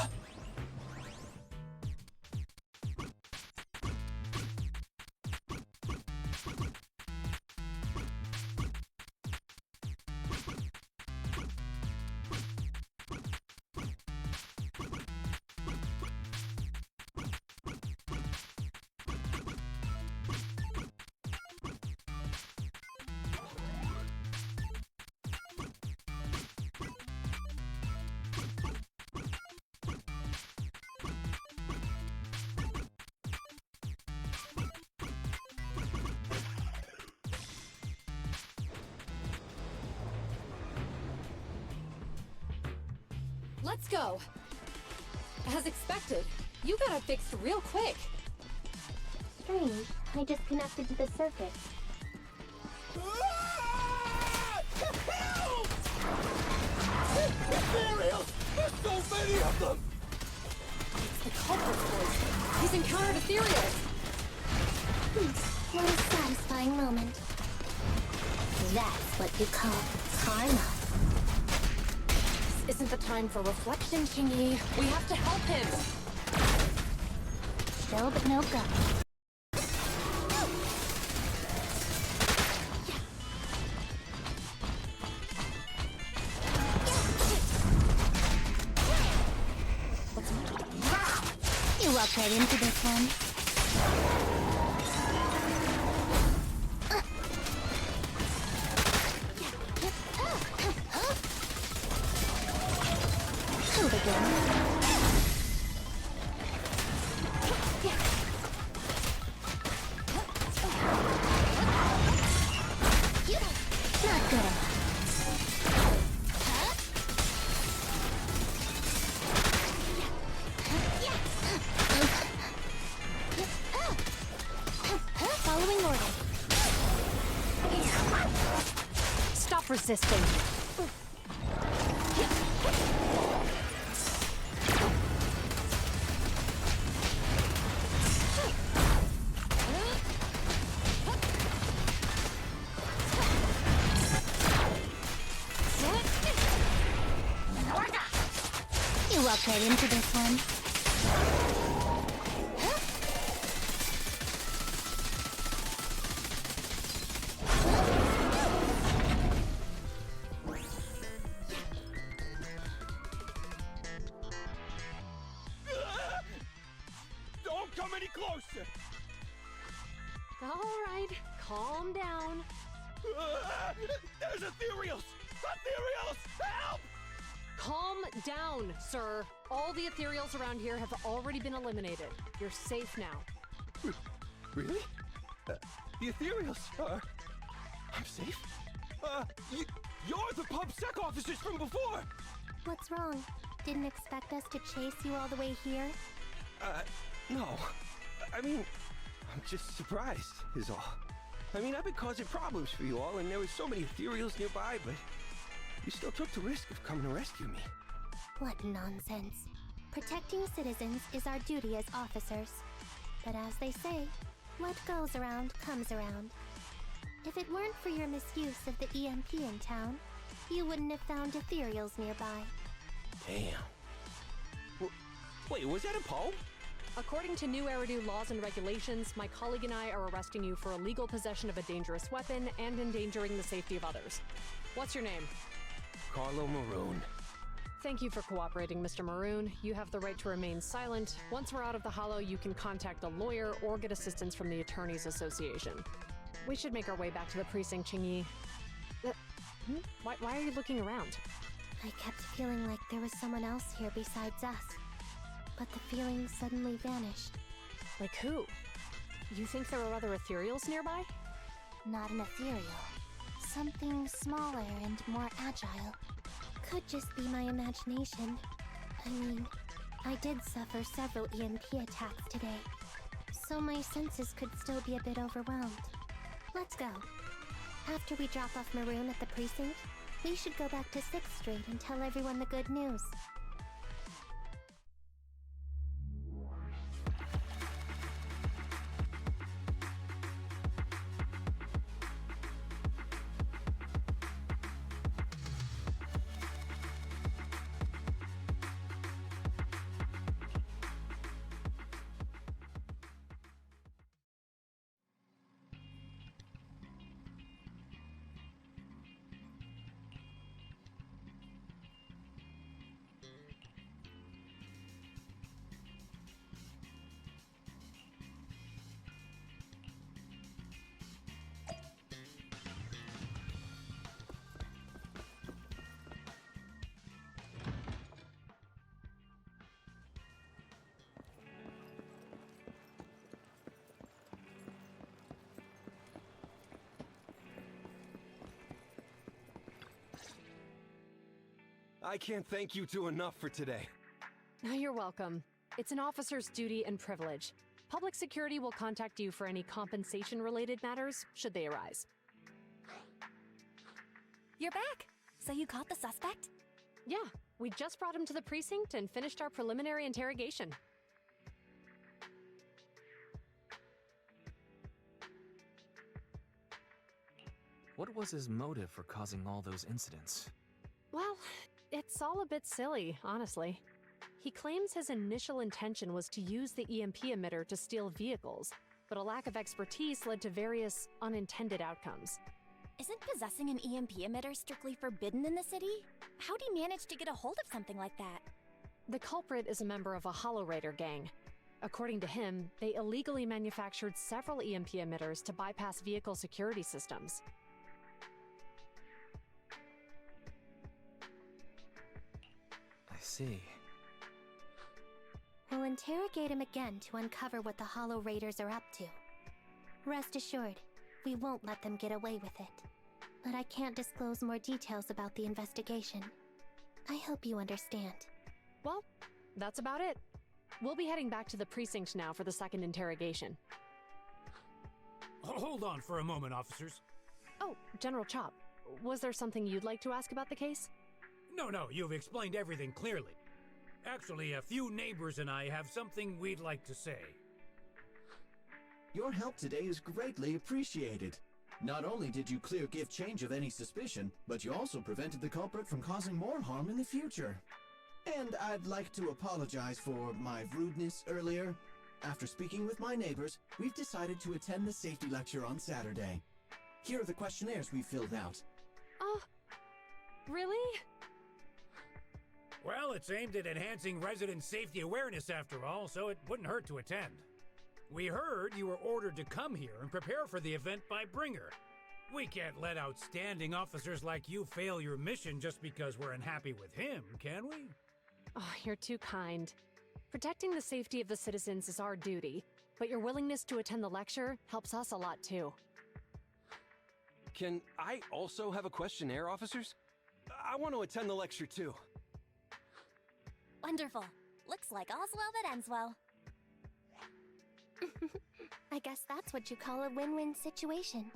Let's go! As expected, you got it fixed real quick. Strange. I just connected to the circuit. Ethereals! There's so many of them! It's the culprit's voice. He's encountered ethereals! What a satisfying moment. That's what you call karma. This isn't the time for reflection, Xingyi. We have to help him! Show but no go. You walked right into this one. Shoot again. Not good enough. Following order. Stop resisting. You walked right into this one. Don't come any closer! Alright, calm down. There's ethereals! Ethereals! Help! Calm down, sir. All the ethereals around here have already been eliminated. You're safe now. Really? The ethereals are... I'm safe? You're the PubSec officers from before! What's wrong? Didn't expect us to chase you all the way here? No. I mean, I'm just surprised, is all. I mean, I've been causing problems for you all, and there were so many ethereals nearby, but you still took the risk of coming to rescue me. What nonsense. Protecting citizens is our duty as officers. But as they say, what goes around comes around. If it weren't for your misuse of the EMP in town, you wouldn't have found ethereals nearby. Damn. Wait, was that a poem? According to new Eridu laws and regulations, my colleague and I are arresting you for illegal possession of a dangerous weapon and endangering the safety of others. What's your name? Carlo Maroon. Thank you for cooperating, Mr. Maroon. You have the right to remain silent. Once we're out of the hollow, you can contact a lawyer or get assistance from the Attorneys Association. We should make our way back to the precinct, Xingyi. Why are you looking around? I kept feeling like there was someone else here besides us. But the feeling suddenly vanished. Like who? You think there are other ethereals nearby? Not an ethereal. Something smaller and more agile. Could just be my imagination. I mean, I did suffer several EMP attacks today. so my senses could still be a bit overwhelmed. Let's go. After we drop off Maroon at the precinct, we should go back to 6th Street and tell everyone the good news. I can't thank you two enough for today. You're welcome. It's an officer's duty and privilege. Public security will contact you for any compensation-related matters, should they arise. You're back! So you caught the suspect? Yeah, we just brought him to the precinct and finished our preliminary interrogation. What was his motive for causing all those incidents? Well, it's all a bit silly, honestly. He claims his initial intention was to use the EMP emitter to steal vehicles, but a lack of expertise led to various unintended outcomes. Isn't possessing an EMP emitter strictly forbidden in the city? How'd he manage to get a hold of something like that? The culprit is a member of a Hollow Raider gang. According to him, they illegally manufactured several EMP emitters to bypass vehicle security systems. I see. We'll interrogate him again to uncover what the Hollow Raiders are up to. Rest assured, we won't let them get away with it. But I can't disclose more details about the investigation. I hope you understand. Well, that's about it. We'll be heading back to the precinct now for the second interrogation. Hold on for a moment, officers. Oh, General Chop, was there something you'd like to ask about the case? No, you've explained everything clearly. Actually, a few neighbors and I have something we'd like to say. Your help today is greatly appreciated. Not only did you clear Give Change of any suspicion, but you also prevented the culprit from causing more harm in the future. And I'd like to apologize for my rudeness earlier. After speaking with my neighbors, we've decided to attend the safety lecture on Saturday. Here are the questionnaires we filled out. Oh, really? Well, it's aimed at enhancing resident safety awareness after all, so it wouldn't hurt to attend. We heard you were ordered to come here and prepare for the event by Bringer. We can't let outstanding officers like you fail your mission just because we're unhappy with him, can we? Oh, you're too kind. Protecting the safety of the citizens is our duty, but your willingness to attend the lecture helps us a lot too. Can I also have a questionnaire, officers? I want to attend the lecture too. Wonderful. Looks like all's well that ends well. I guess that's what you call a win-win situation.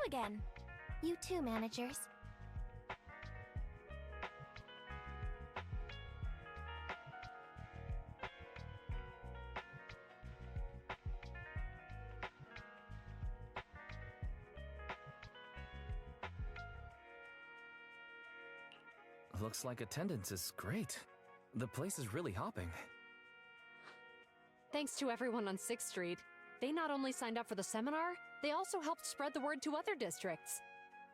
again. You too, managers. Looks like attendance is great. The place is really hopping. Thanks to everyone on 6th Street. They not only signed up for the seminar, they also helped spread the word to other districts.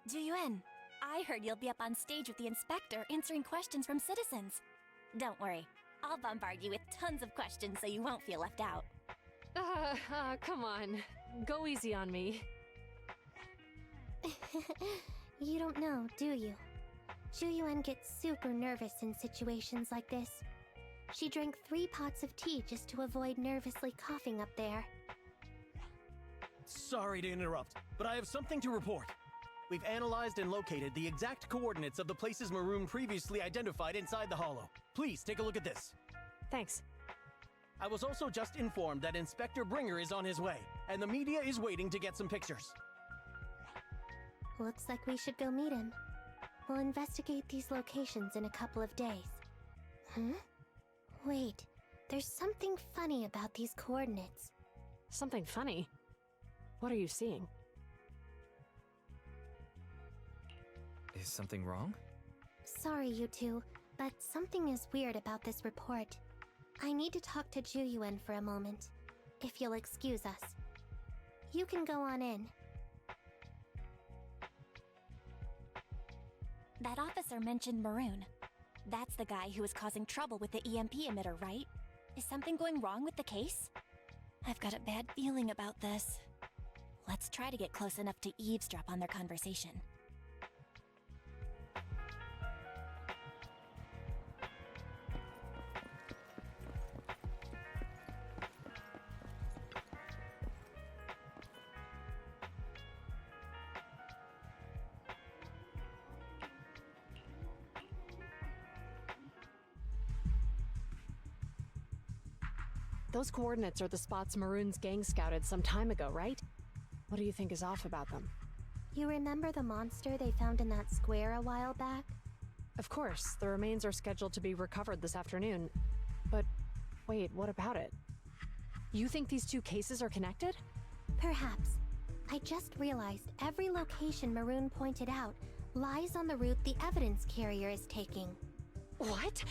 Juyuan, I heard you'll be up on stage with the inspector answering questions from citizens. Don't worry, I'll bombard you with tons of questions so you won't feel left out. Come on. Go easy on me. You don't know, do you? Juyuan gets super nervous in situations like this. She drank 3 pots of tea just to avoid nervously coughing up there. Sorry to interrupt, but I have something to report. We've analyzed and located the exact coordinates of the places Maroon previously identified inside the hollow. Please take a look at this. Thanks. I was also just informed that Inspector Bringer is on his way, and the media is waiting to get some pictures. Looks like we should go meet him. We'll investigate these locations in a couple of days. Huh? Wait, there's something funny about these coordinates. Something funny? What are you seeing? Is something wrong? Sorry, you two, but something is weird about this report. I need to talk to Juyuan for a moment, if you'll excuse us. You can go on in. That officer mentioned Maroon. That's the guy who was causing trouble with the EMP emitter, right? Is something going wrong with the case? I've got a bad feeling about this. Let's try to get close enough to eavesdrop on their conversation. Those coordinates are the spots Maroon's gang scouted some time ago, right? What do you think is off about them? You remember the monster they found in that square a while back? Of course, the remains are scheduled to be recovered this afternoon. But wait, what about it? You think these 2 cases are connected? Perhaps. I just realized every location Maroon pointed out lies on the route the evidence carrier is taking. What?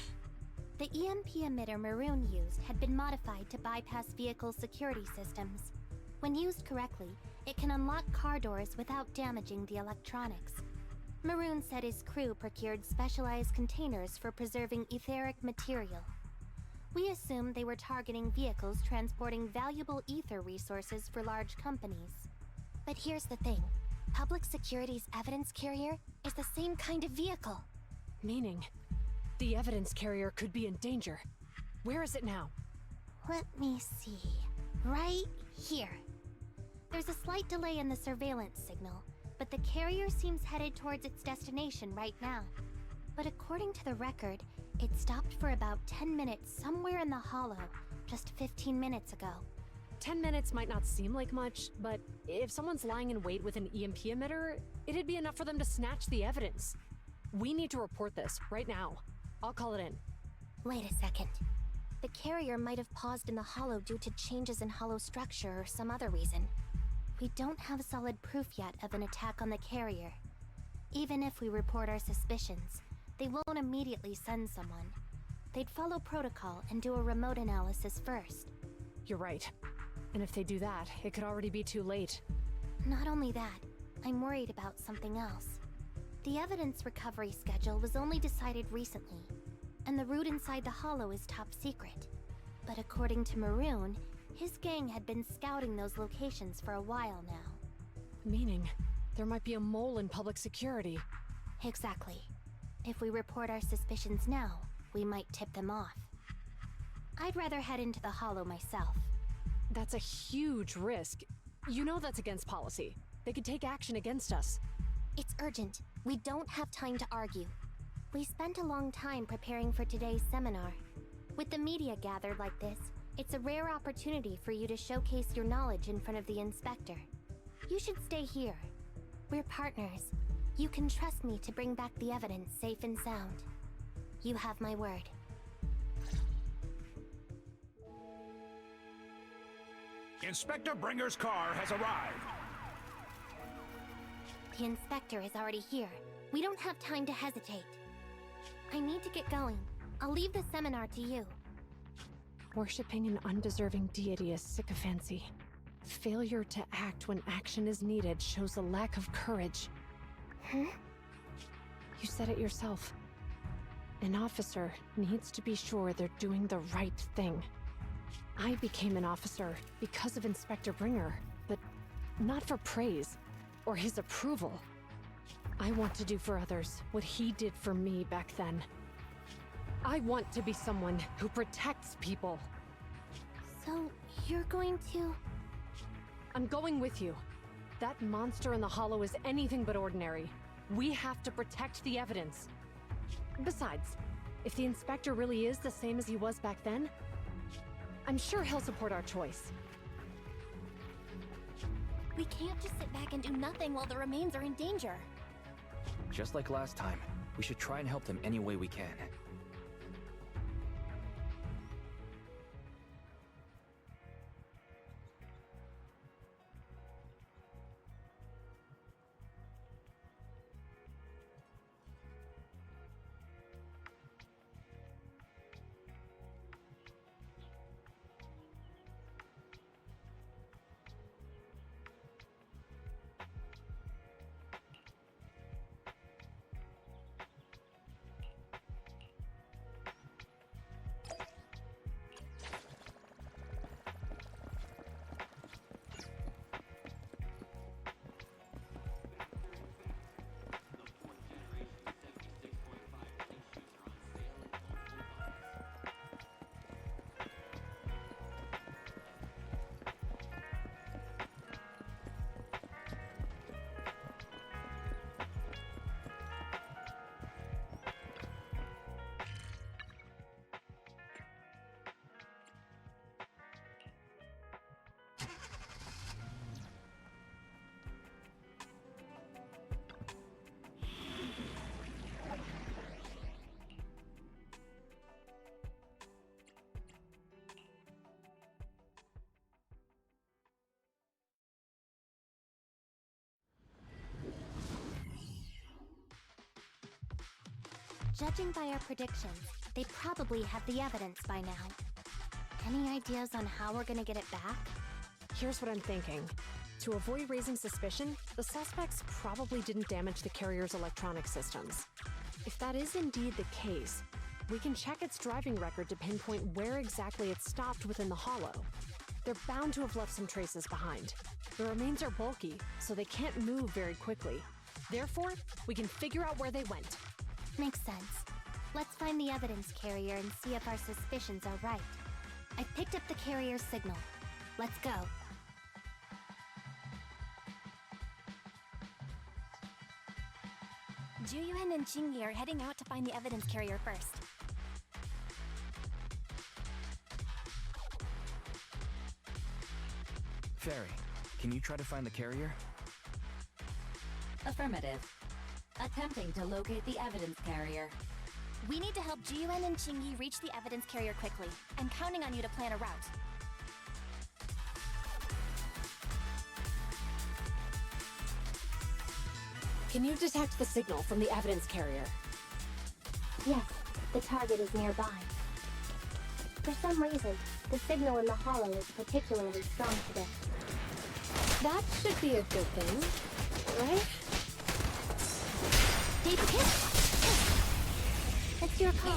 The EMP emitter Maroon used had been modified to bypass vehicle security systems. When used correctly, it can unlock car doors without damaging the electronics. Maroon said his crew procured specialized containers for preserving etheric material. We assumed they were targeting vehicles transporting valuable ether resources for large companies. But here's the thing. Public Security's evidence carrier is the same kind of vehicle. Meaning, the evidence carrier could be in danger. Where is it now? Let me see. Right here. There's a slight delay in the surveillance signal, but the carrier seems headed towards its destination right now. But according to the record, it stopped for about 10 minutes somewhere in the hollow, just 15 minutes ago. 10 minutes might not seem like much, but if someone's lying in wait with an EMP emitter, it'd be enough for them to snatch the evidence. We need to report this right now. I'll call it in. Wait a second. The carrier might have paused in the hollow due to changes in hollow structure or some other reason. We don't have solid proof yet of an attack on the carrier. Even if we report our suspicions, they won't immediately send someone. They'd follow protocol and do a remote analysis first. You're right. And if they do that, it could already be too late. Not only that, I'm worried about something else. The evidence recovery schedule was only decided recently, and the route inside the hollow is top secret. But according to Maroon, his gang had been scouting those locations for a while now. Meaning, there might be a mole in public security. Exactly. If we report our suspicions now, we might tip them off. I'd rather head into the hollow myself. That's a huge risk. You know that's against policy. They could take action against us. It's urgent. We don't have time to argue. We spent a long time preparing for today's seminar. With the media gathered like this, it's a rare opportunity for you to showcase your knowledge in front of the inspector. You should stay here. We're partners. You can trust me to bring back the evidence safe and sound. You have my word. Inspector Bringer's car has arrived. The inspector is already here. We don't have time to hesitate. I need to get going. I'll leave the seminar to you. Worshipping an undeserving deity is sycophancy. Failure to act when action is needed shows a lack of courage. Huh? You said it yourself. An officer needs to be sure they're doing the right thing. I became an officer because of Inspector Bringer, but not for praise or his approval. I want to do for others what he did for me back then. I want to be someone who protects people. So, you're going to... I'm going with you. That monster in the hollow is anything but ordinary. We have to protect the evidence. Besides, if the inspector really is the same as he was back then, I'm sure he'll support our choice. We can't just sit back and do nothing while the remains are in danger. Just like last time, we should try and help them any way we can. Judging by our predictions, they probably have the evidence by now. Any ideas on how we're gonna get it back? Here's what I'm thinking. To avoid raising suspicion, the suspects probably didn't damage the carrier's electronic systems. If that is indeed the case, we can check its driving record to pinpoint where exactly it stopped within the hollow. They're bound to have left some traces behind. The remains are bulky, so they can't move very quickly. Therefore, we can figure out where they went. Makes sense. Let's find the evidence carrier and see if our suspicions are right. I picked up the carrier's signal. Let's go. Juyuan and Qingyi are heading out to find the evidence carrier first. Fairy, can you try to find the carrier? Affirmative. Attempting to locate the evidence carrier. We need to help Juyuan and Qingyi reach the evidence carrier quickly. I'm counting on you to plan a route. Can you detect the signal from the evidence carrier? Yes, the target is nearby. For some reason, the signal in the hollow is particularly strong today. That should be a good thing, right? Take a hit! It's your call.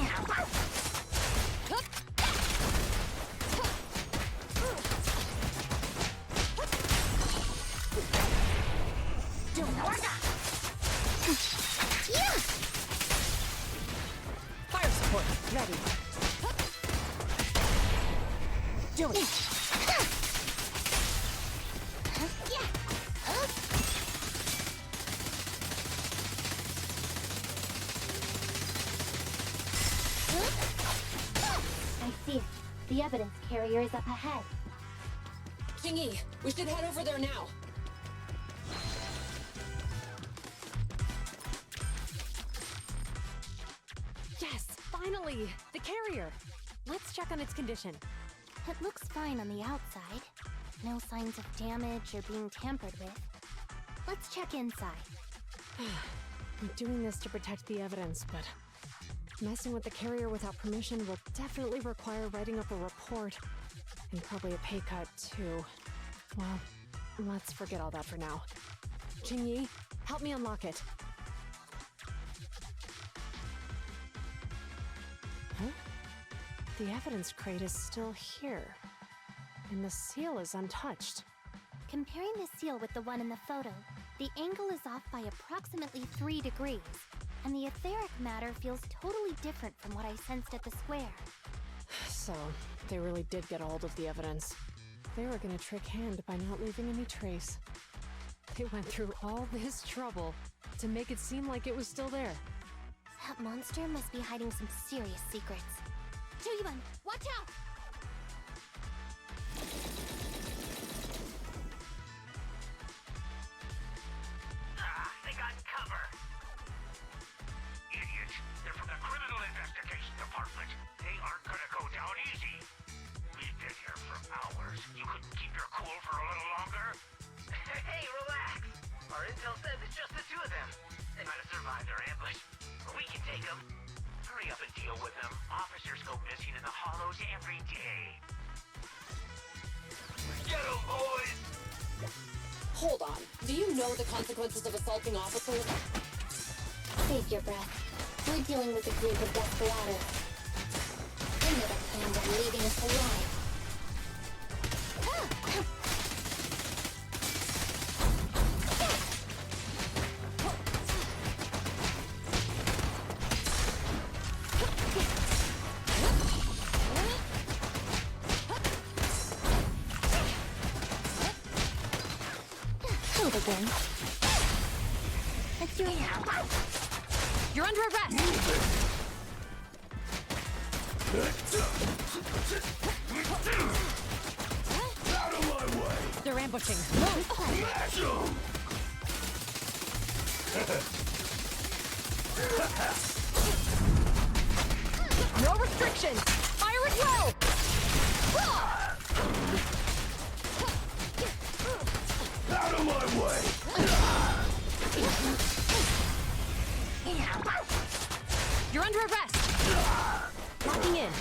Fire support, ready. Do it. I see it. The evidence carrier is up ahead. Qingyi, we should head over there now. Finally! The carrier! Let's check on its condition. It looks fine on the outside. No signs of damage or being tampered with. Let's check inside. I'm doing this to protect the evidence, but messing with the carrier without permission will definitely require writing up a report. And probably a pay cut, too. Well, let's forget all that for now. Jingyi, help me unlock it. Huh? The evidence crate is still here. And the seal is untouched. Comparing the seal with the one in the photo, the angle is off by approximately 3 degrees, and the etheric matter feels totally different from what I sensed at the square. So, they really did get a hold of the evidence. They were gonna trick Hand by not leaving any trace. They went through all this trouble to make it seem like it was still there. That monster must be hiding some serious secrets. Juyuan, watch out! They got cover. Idiots. They're from the Criminal Investigation Department. They aren't gonna go down easy. We've been here for hours. You couldn't keep your cool for a little longer? Hey, relax. Our intel says it's just the two of them. They might have survived our ambush, but we can take them. Hurry up and deal with them. Officers go missing in the hollows every day. Get them, boys! Hold on. Do you know the consequences of assaulting officers? Save your breath. We're dealing with a group of desperados. They never planned on leaving us alive. Again. Let's do it now. You're under arrest! Out of my way! They're ambushing. Smash 'em! No restrictions! Fire at will! Out of my way! You're under arrest! Locking in.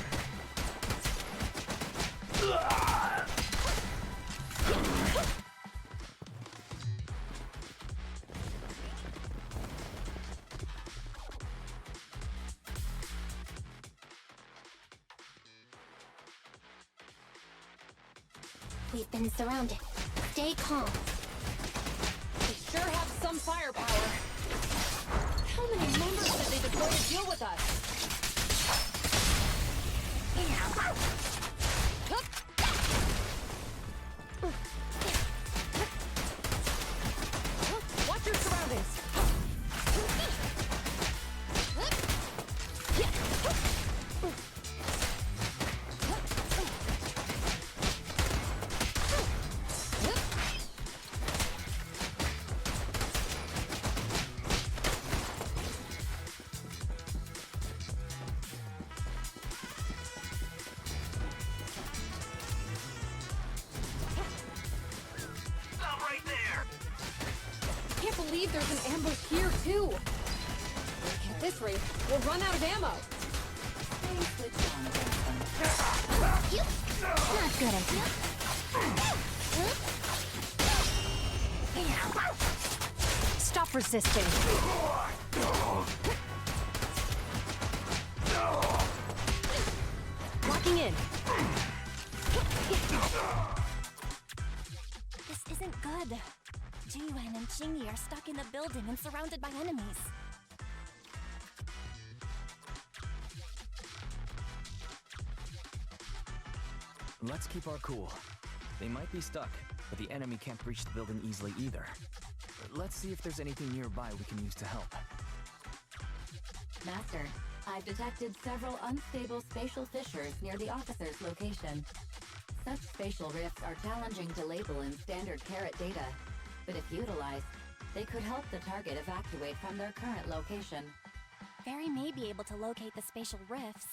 We've been surrounded. Stay calm. They sure have some firepower. How many members did they deploy to deal with us? Watch your surroundings! There's an ambush here, too! At this rate, we'll run out of ammo! Not good idea. Stop resisting! Locking in! This isn't good. Jiyuan and Jingyi are stuck in the building and surrounded by enemies. Let's keep our cool. They might be stuck, but the enemy can't breach the building easily either. Let's see if there's anything nearby we can use to help. Master, I've detected several unstable spatial fissures near the officer's location. Such spatial rifts are challenging to label in standard carat data, but if utilized, they could help the target evacuate from their current location. Fairy may be able to locate the spatial rifts,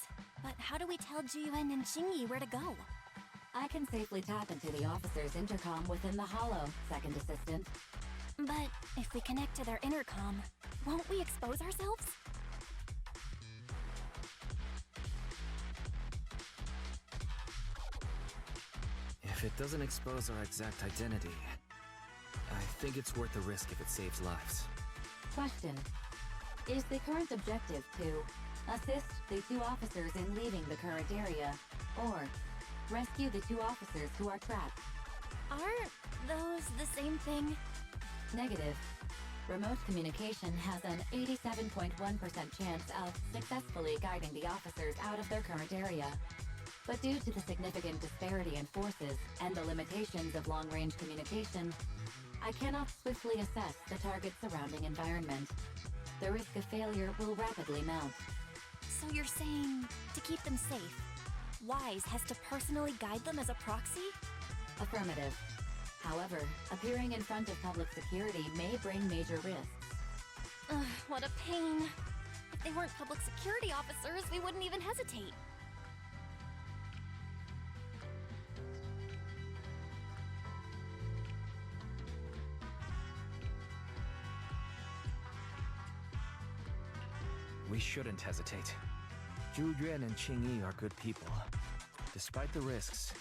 but how do we tell Juyuan and Xingyi where to go? I can safely tap into the officer's intercom within the hollow, second assistant. But if we connect to their intercom, won't we expose ourselves? If it doesn't expose our exact identity, I think it's worth the risk if it saves lives. Question. Is the current objective to assist the 2 officers in leaving the current area, or rescue the 2 officers who are trapped? Aren't those the same thing? Negative. Remote communication has an 87.1% chance of successfully guiding the officers out of their current area. But due to the significant disparity in forces and the limitations of long-range communication, I cannot swiftly assess the target's surrounding environment. The risk of failure will rapidly mount. So you're saying, to keep them safe, Wise has to personally guide them as a proxy? Affirmative. However, appearing in front of public security may bring major risks. Ugh, what a pain. If they weren't public security officers, we wouldn't even hesitate. We shouldn't hesitate. Zhu Yuan and Qingyi are good people. Despite the risks,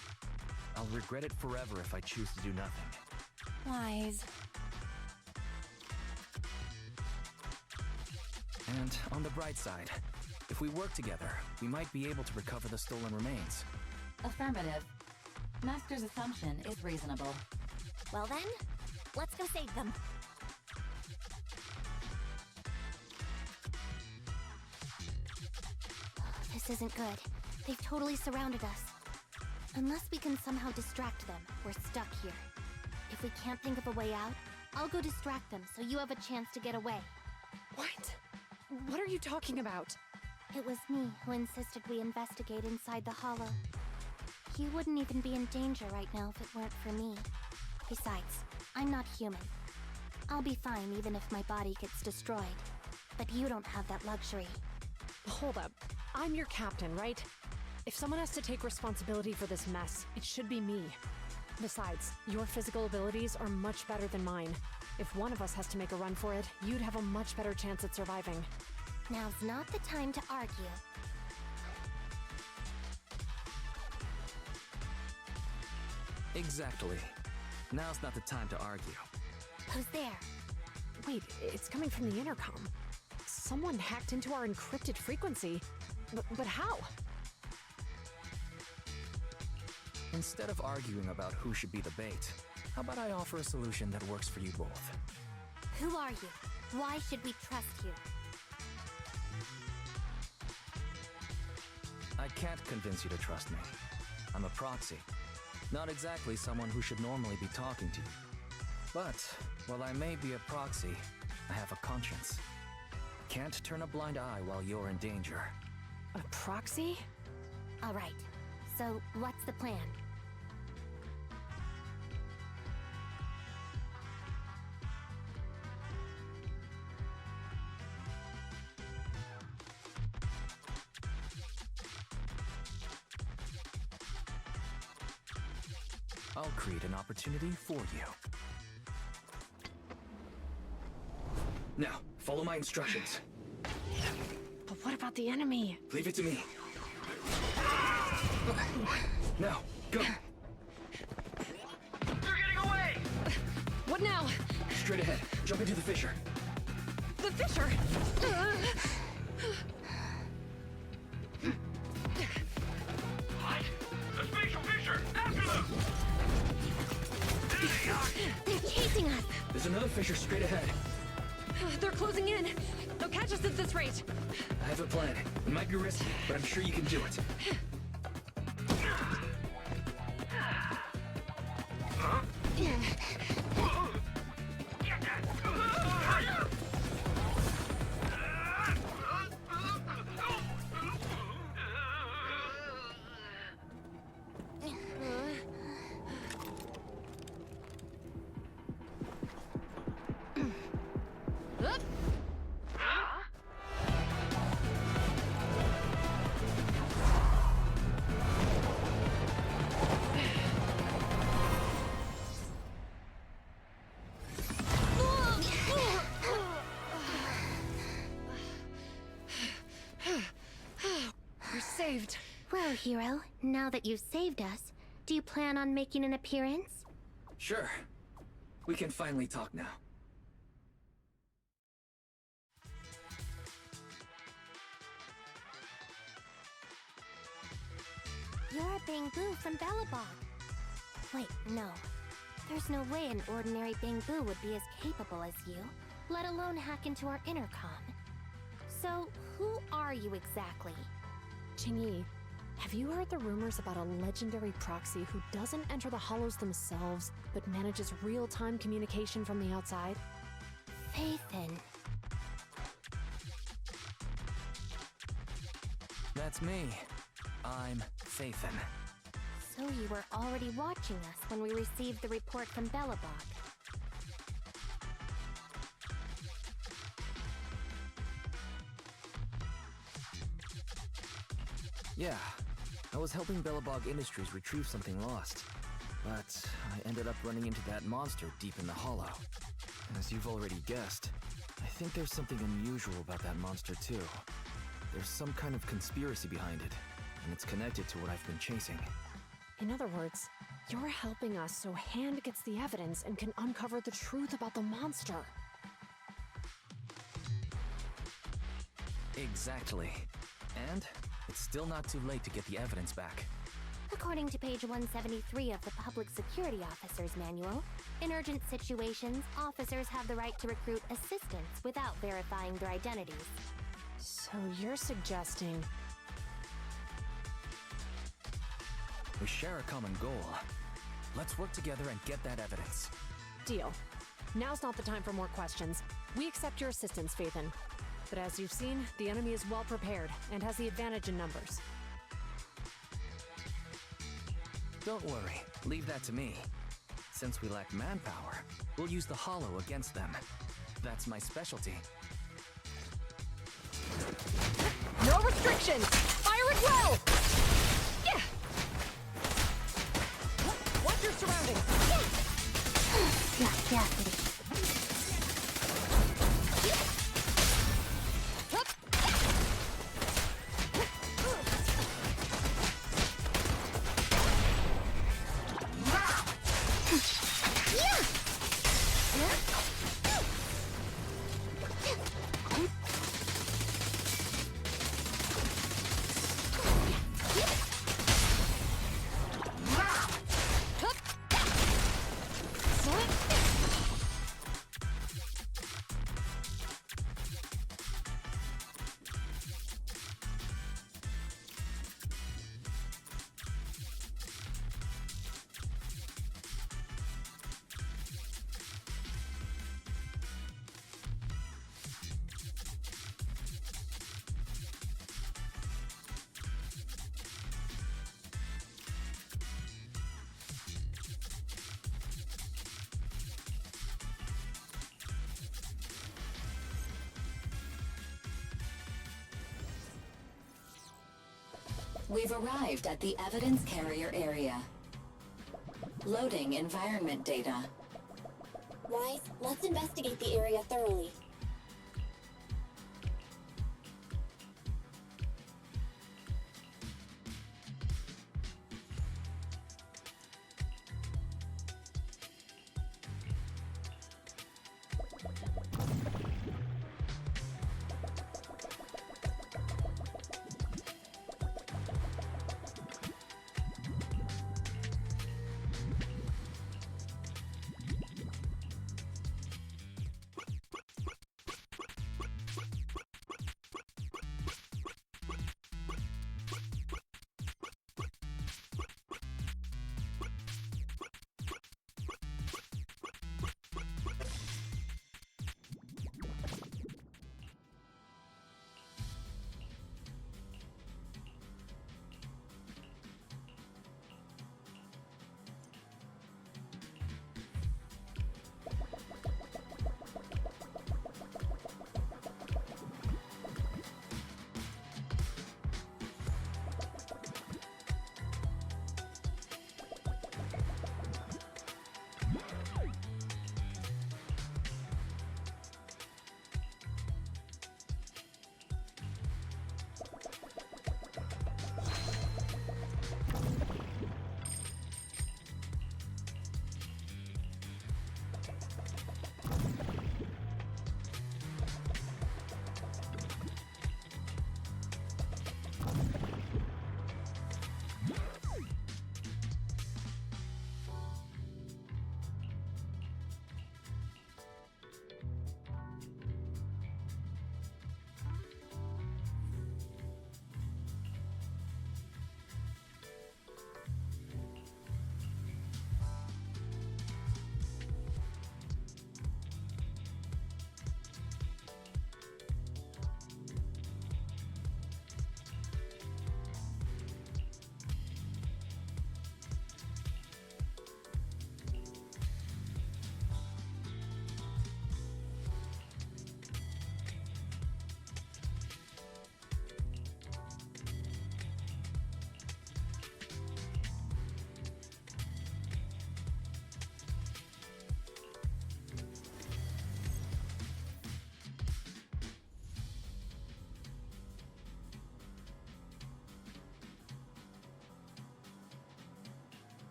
I'll regret it forever if I choose to do nothing. Wise. And on the bright side, if we work together, we might be able to recover the stolen remains. Affirmative. Master's assumption is reasonable. Well then, let's go save them. This isn't good. They've totally surrounded us. Unless we can somehow distract them, we're stuck here. If we can't think of a way out, I'll go distract them so you have a chance to get away. What? What are you talking about? It was me who insisted we investigate inside the hollow. You wouldn't even be in danger right now if it weren't for me. Besides, I'm not human. I'll be fine even if my body gets destroyed. But you don't have that luxury. Hold up. I'm your captain, right? If someone has to take responsibility for this mess, it should be me. Besides, your physical abilities are much better than mine. If one of us has to make a run for it, you'd have a much better chance at surviving. Now's not the time to argue. Exactly. Now's not the time to argue. Who's there? Wait, it's coming from the intercom. Someone hacked into our encrypted frequency. But how? Instead of arguing about who should be the bait, how about I offer a solution that works for you both? Who are you? Why should we trust you? I can't convince you to trust me. I'm a proxy. Not exactly someone who should normally be talking to you. But, while I may be a proxy, I have a conscience. Can't turn a blind eye while you're in danger. A proxy? All right. So, what's the plan? I'll create an opportunity for you. Now, follow my instructions. But what about the enemy? Leave it to me. Now, go! They're getting away! What now? Straight ahead. Jump into the fissure. The fissure! What? The spatial fissure! After them! There they are! They're chasing us! There's another fissure straight ahead. They're closing in. They'll catch us at this rate. I have a plan. It might be risky, but I'm sure you can do it. Huh? Get that! saved! Well, hero, now that you've saved us, do you plan on making an appearance? Sure. We can finally talk now. You're Bangbu from Bellabog. Wait, no. There's no way an ordinary Bangbu would be as capable as you, let alone hack into our intercom. So, who are you exactly? Qingyi, have you heard the rumors about a legendary proxy who doesn't enter the hollows themselves, but manages real-time communication from the outside? Faithin. That's me. I'm Faithin. So you were already watching us when we received the report from Bellabog. Yeah, I was helping Bellabog Industries retrieve something lost. But I ended up running into that monster deep in the hollow. As you've already guessed, I think there's something unusual about that monster too. There's some kind of conspiracy behind it, and it's connected to what I've been chasing. In other words, you're helping us so Hand gets the evidence and can uncover the truth about the monster. Exactly. And it's still not too late to get the evidence back. According to page 173 of the Public Security Officer's Manual, in urgent situations, officers have the right to recruit assistants without verifying their identities. So you're suggesting... We share a common goal. Let's work together and get that evidence. Deal. Now's not the time for more questions. We accept your assistance, Faithin. But as you've seen, the enemy is well prepared and has the advantage in numbers. Don't worry, leave that to me. Since we lack manpower, we'll use the hollow against them. That's my specialty. No restrictions! Fire it well! Yeah! Watch your surroundings! Audacity. We've arrived at the evidence carrier area. Loading environment data. Wise, let's investigate the area thoroughly.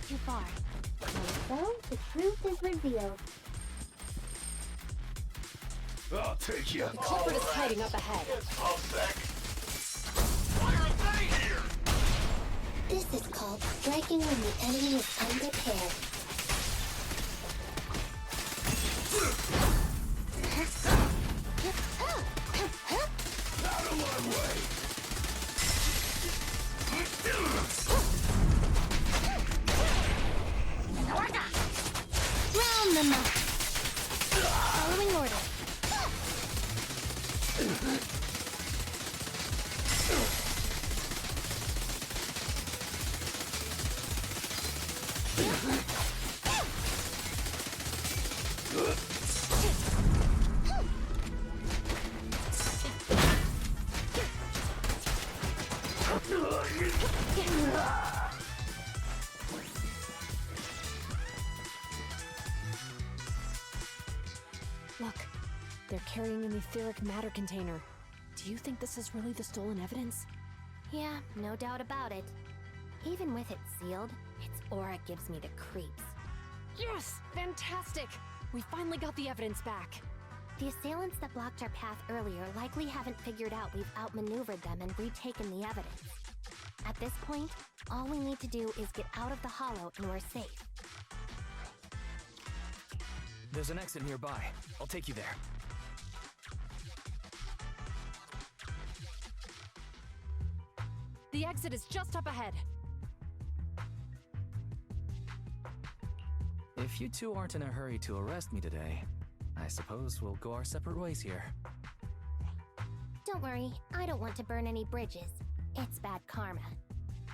too far. And so, the truth is revealed. I'll take you. The culprit is hiding up ahead. I'll sec. Why are they here? This is called striking when the enemy is unprepared. Out of my way. Round them up. Following order. Look, they're carrying an etheric matter container. Do you think this is really the stolen evidence? Yeah, no doubt about it. Even with it sealed, its aura gives me the creeps. Yes! Fantastic! We finally got the evidence back. The assailants that blocked our path earlier likely haven't figured out we've outmaneuvered them and retaken the evidence. At this point, all we need to do is get out of the hollow and we're safe. There's an exit nearby. I'll take you there. The exit is just up ahead. If you two aren't in a hurry to arrest me today, I suppose we'll go our separate ways here. Don't worry, I don't want to burn any bridges. It's bad karma.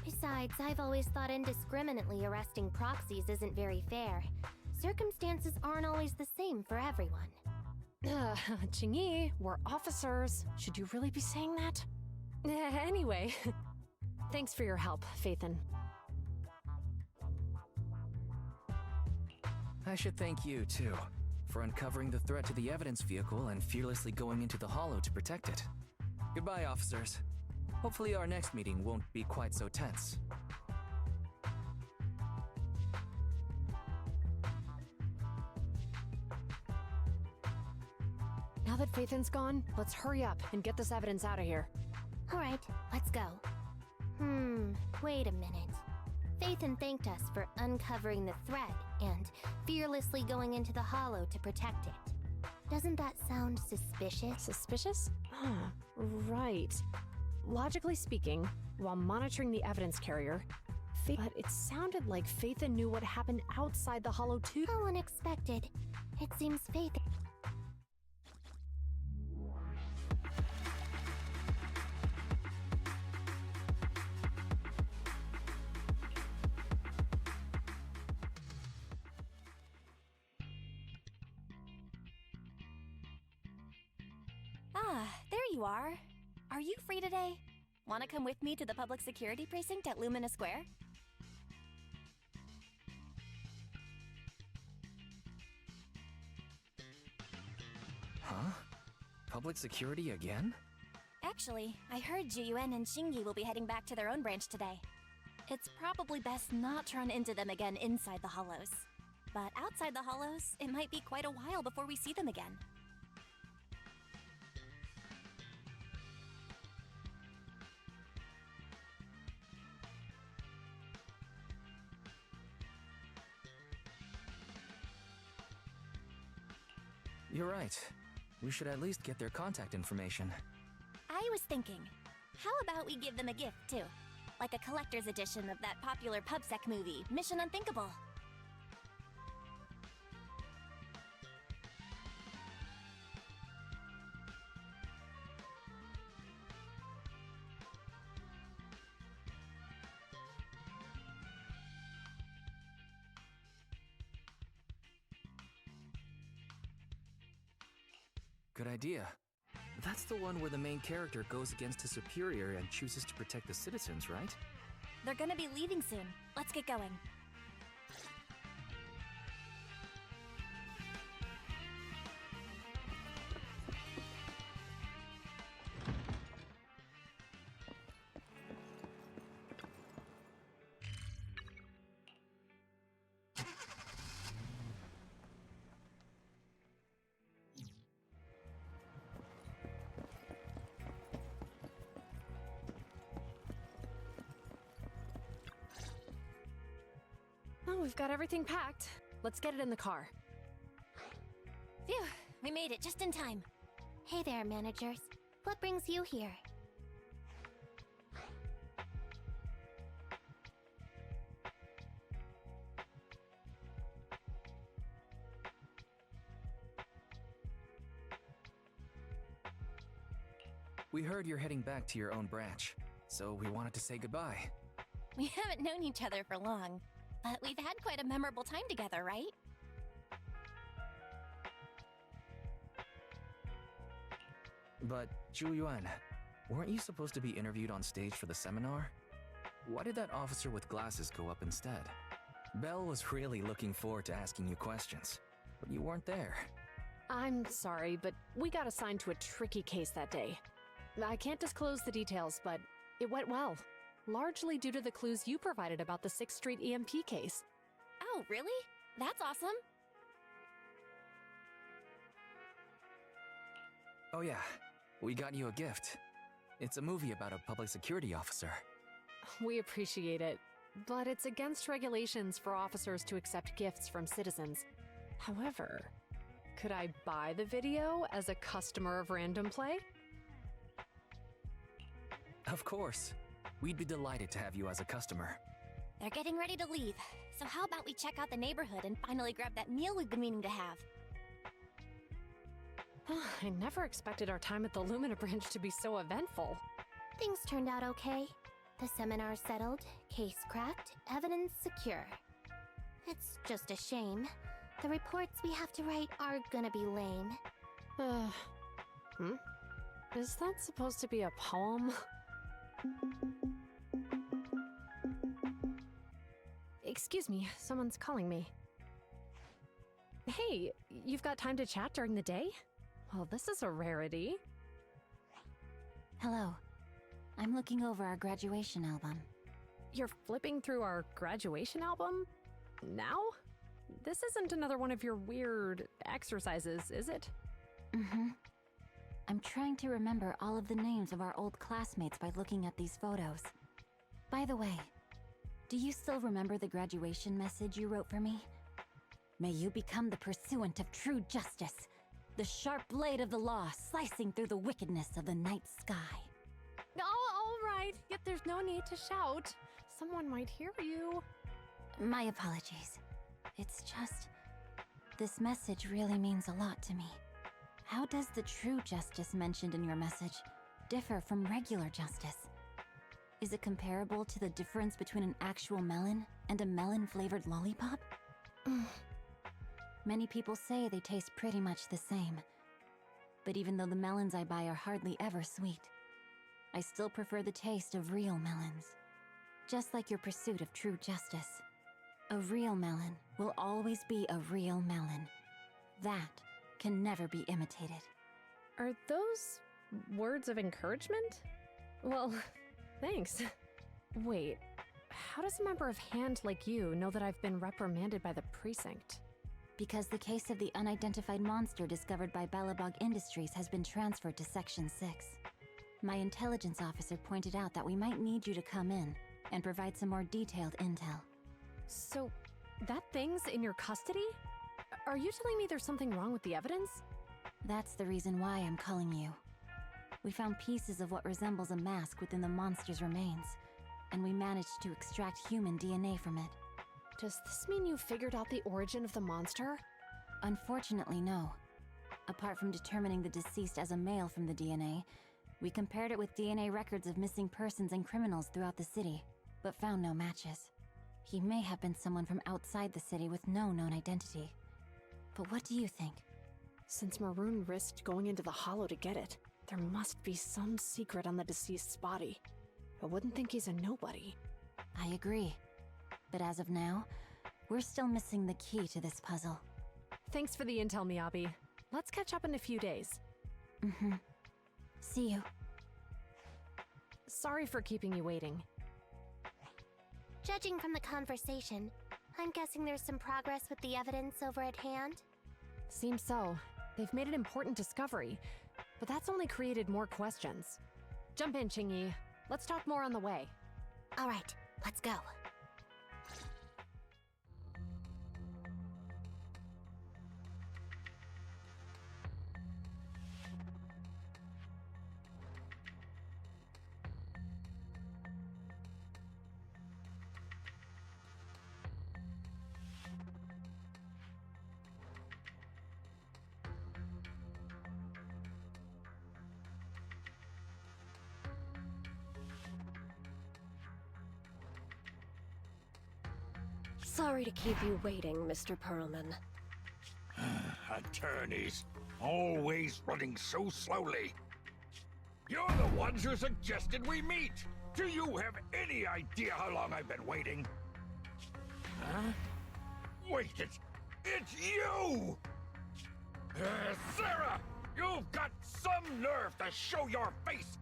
Besides, I've always thought indiscriminately arresting proxies isn't very fair. Circumstances aren't always the same for everyone. Qingyi, we're officers. Should you really be saying that? Anyway, thanks for your help, Phaethon. I should thank you, too, for uncovering the threat to the evidence vehicle and fearlessly going into the hollow to protect it. Goodbye, officers. Hopefully our next meeting won't be quite so tense. Now that Phaethon's gone, let's hurry up and get this evidence out of here. Alright, let's go. Wait a minute. Phaethon thanked us for uncovering the threat and fearlessly going into the hollow to protect it. Doesn't that sound suspicious? Suspicious? Right. Logically speaking, while monitoring the evidence carrier, but it sounded like Phaethon knew what happened outside the hollow too. How unexpected. It seems Phaethon... Ah, there you are. Are you free today? Want to come with me to the public security precinct at Lumina Square? Huh? Public security again? Actually, I heard Juyuan and Xingyi will be heading back to their own branch today. It's probably best not to run into them again inside the hollows. But outside the hollows, it might be quite a while before we see them again. You're right. We should at least get their contact information. I was thinking, how about we give them a gift, too? Like a collector's edition of that popular PubSec movie, Mission Unthinkable. Good idea. That's the one where the main character goes against his superior and chooses to protect the citizens, right? They're gonna be leaving soon. Let's get going. we've got everything packed. Let's get it in the car. Phew, we made it just in time. Hey there, managers. What brings you here? We heard you're heading back to your own branch, so we wanted to say goodbye. We haven't known each other for long, but we've had quite a memorable time together, right? But, Zhu Yuan, weren't you supposed to be interviewed on stage for the seminar? Why did that officer with glasses go up instead? Belle was really looking forward to asking you questions, but you weren't there. I'm sorry, but we got assigned to a tricky case that day. I can't disclose the details, but it went well. Largely due to the clues you provided about the 6th Street EMP case. Oh, really? That's awesome. Oh yeah, we got you a gift. It's a movie about a public security officer. We appreciate it, but it's against regulations for officers to accept gifts from citizens. However, could I buy the video as a customer of Random Play? Of course. We'd be delighted to have you as a customer. They're getting ready to leave, so how about we check out the neighborhood and finally grab that meal we've been meaning to have? I never expected our time at the Lumina branch to be so eventful. Things turned out okay. The seminar settled, case cracked, evidence secure. It's just a shame. The reports we have to write are gonna be lame. Is that supposed to be a poem? Excuse me, someone's calling me. Hey, you've got time to chat during the day? Well, this is a rarity. Hello. I'm looking over our graduation album. You're flipping through our graduation album? Now? This isn't another one of your weird exercises, is it? Mm-hmm. I'm trying to remember all of the names of our old classmates by looking at these photos. By the way, do you still remember the graduation message you wrote for me? May you become the pursuant of true justice, the sharp blade of the law slicing through the wickedness of the night sky. Oh, all right, yet there's no need to shout. Someone might hear you. My apologies. It's just, this message really means a lot to me. How does the true justice mentioned in your message differ from regular justice? Is it comparable to the difference between an actual melon and a melon-flavored lollipop? Many people say they taste pretty much the same. But even though the melons I buy are hardly ever sweet, I still prefer the taste of real melons. Just like your pursuit of true justice. A real melon will always be a real melon. That can never be imitated. Are those words of encouragement? Well, thanks. Wait, how does a member of HAND like you know that I've been reprimanded by the precinct? Because the case of the unidentified monster discovered by Balabog Industries has been transferred to Section 6. My intelligence officer pointed out that we might need you to come in and provide some more detailed intel. So, that thing's in your custody? Are you telling me there's something wrong with the evidence? That's the reason why I'm calling you. We found pieces of what resembles a mask within the monster's remains, and we managed to extract human DNA from it. Does this mean you figured out the origin of the monster? Unfortunately, no. Apart from determining the deceased as a male from the DNA, we compared it with DNA records of missing persons and criminals throughout the city, but found no matches. He may have been someone from outside the city with no known identity. But what do you think? Since Maroon risked going into the Hollow to get it, there must be some secret on the deceased's body. I wouldn't think he's a nobody. I agree. But as of now, we're still missing the key to this puzzle. Thanks for the intel, Miyabi. Let's catch up in a few days. Mm-hmm. See you. Sorry for keeping you waiting. Judging from the conversation, I'm guessing there's some progress with the evidence over at HAND? Seems so. They've made an important discovery, but that's only created more questions. Jump in, Qingyi. Let's talk more on the way. All right, let's go. Sorry to keep you waiting, Mr. Perlman. Attorneys, always running so slowly. You're the ones who suggested we meet! Do you have any idea how long I've been waiting? Huh? Wait, it's you! Sarah! You've got some nerve to show your face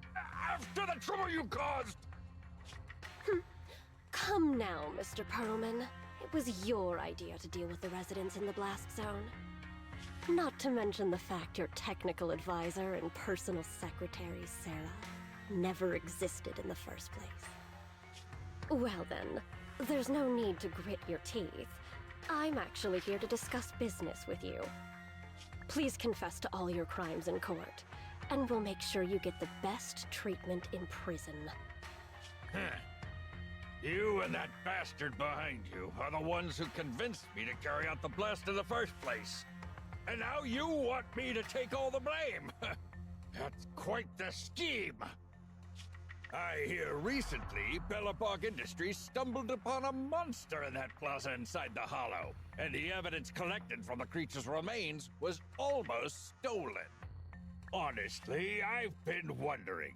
after the trouble you caused! Come now, Mr. Perlman. It was your idea to deal with the residents in the blast zone. Not to mention the fact your technical advisor and personal secretary, Sarah, never existed in the first place. Well then, there's no need to grit your teeth. I'm actually here to discuss business with you. Please confess to all your crimes in court, and we'll make sure you get the best treatment in prison. You and that bastard behind you are the ones who convinced me to carry out the blast in the first place. And now you want me to take all the blame! That's quite the scheme! I hear recently Bellabog Industries stumbled upon a monster in that plaza inside the Hollow, and the evidence collected from the creature's remains was almost stolen. Honestly, I've been wondering.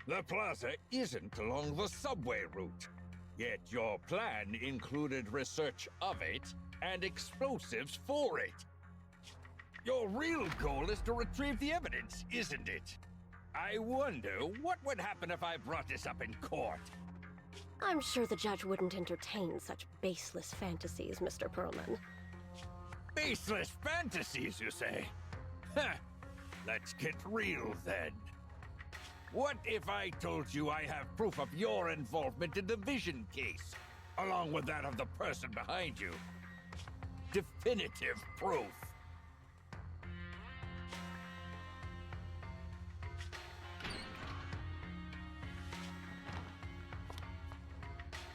The plaza isn't along the subway route, yet your plan included research of it and explosives for it. Your real goal is to retrieve the evidence, isn't it? I wonder what would happen if I brought this up in court. I'm sure the judge wouldn't entertain such baseless fantasies, Mr. Perlman. Baseless fantasies, you say? Huh. Let's get real, then. What if I told you I have proof of your involvement in the Vision case, along with that of the person behind you? Definitive proof.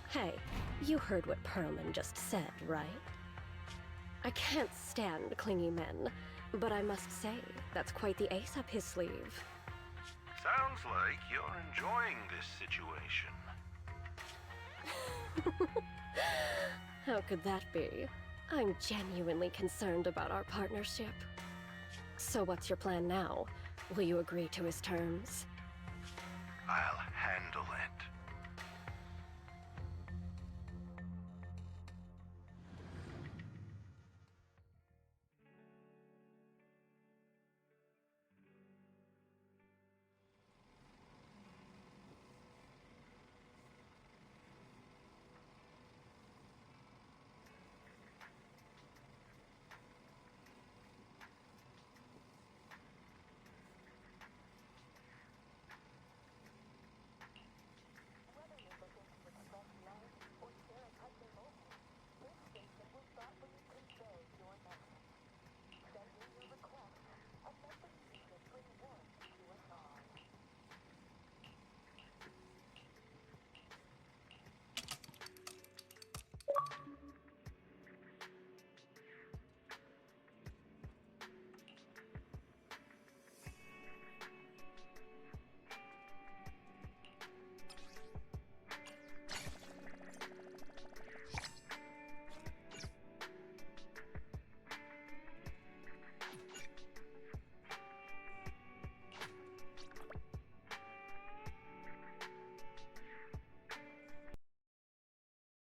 Hey, you heard what Perlman just said, right? I can't stand clingy men, but I must say, that's quite the ace up his sleeve. Sounds like you're enjoying this situation. How could that be? I'm genuinely concerned about our partnership. So what's your plan now? Will you agree to his terms? I'll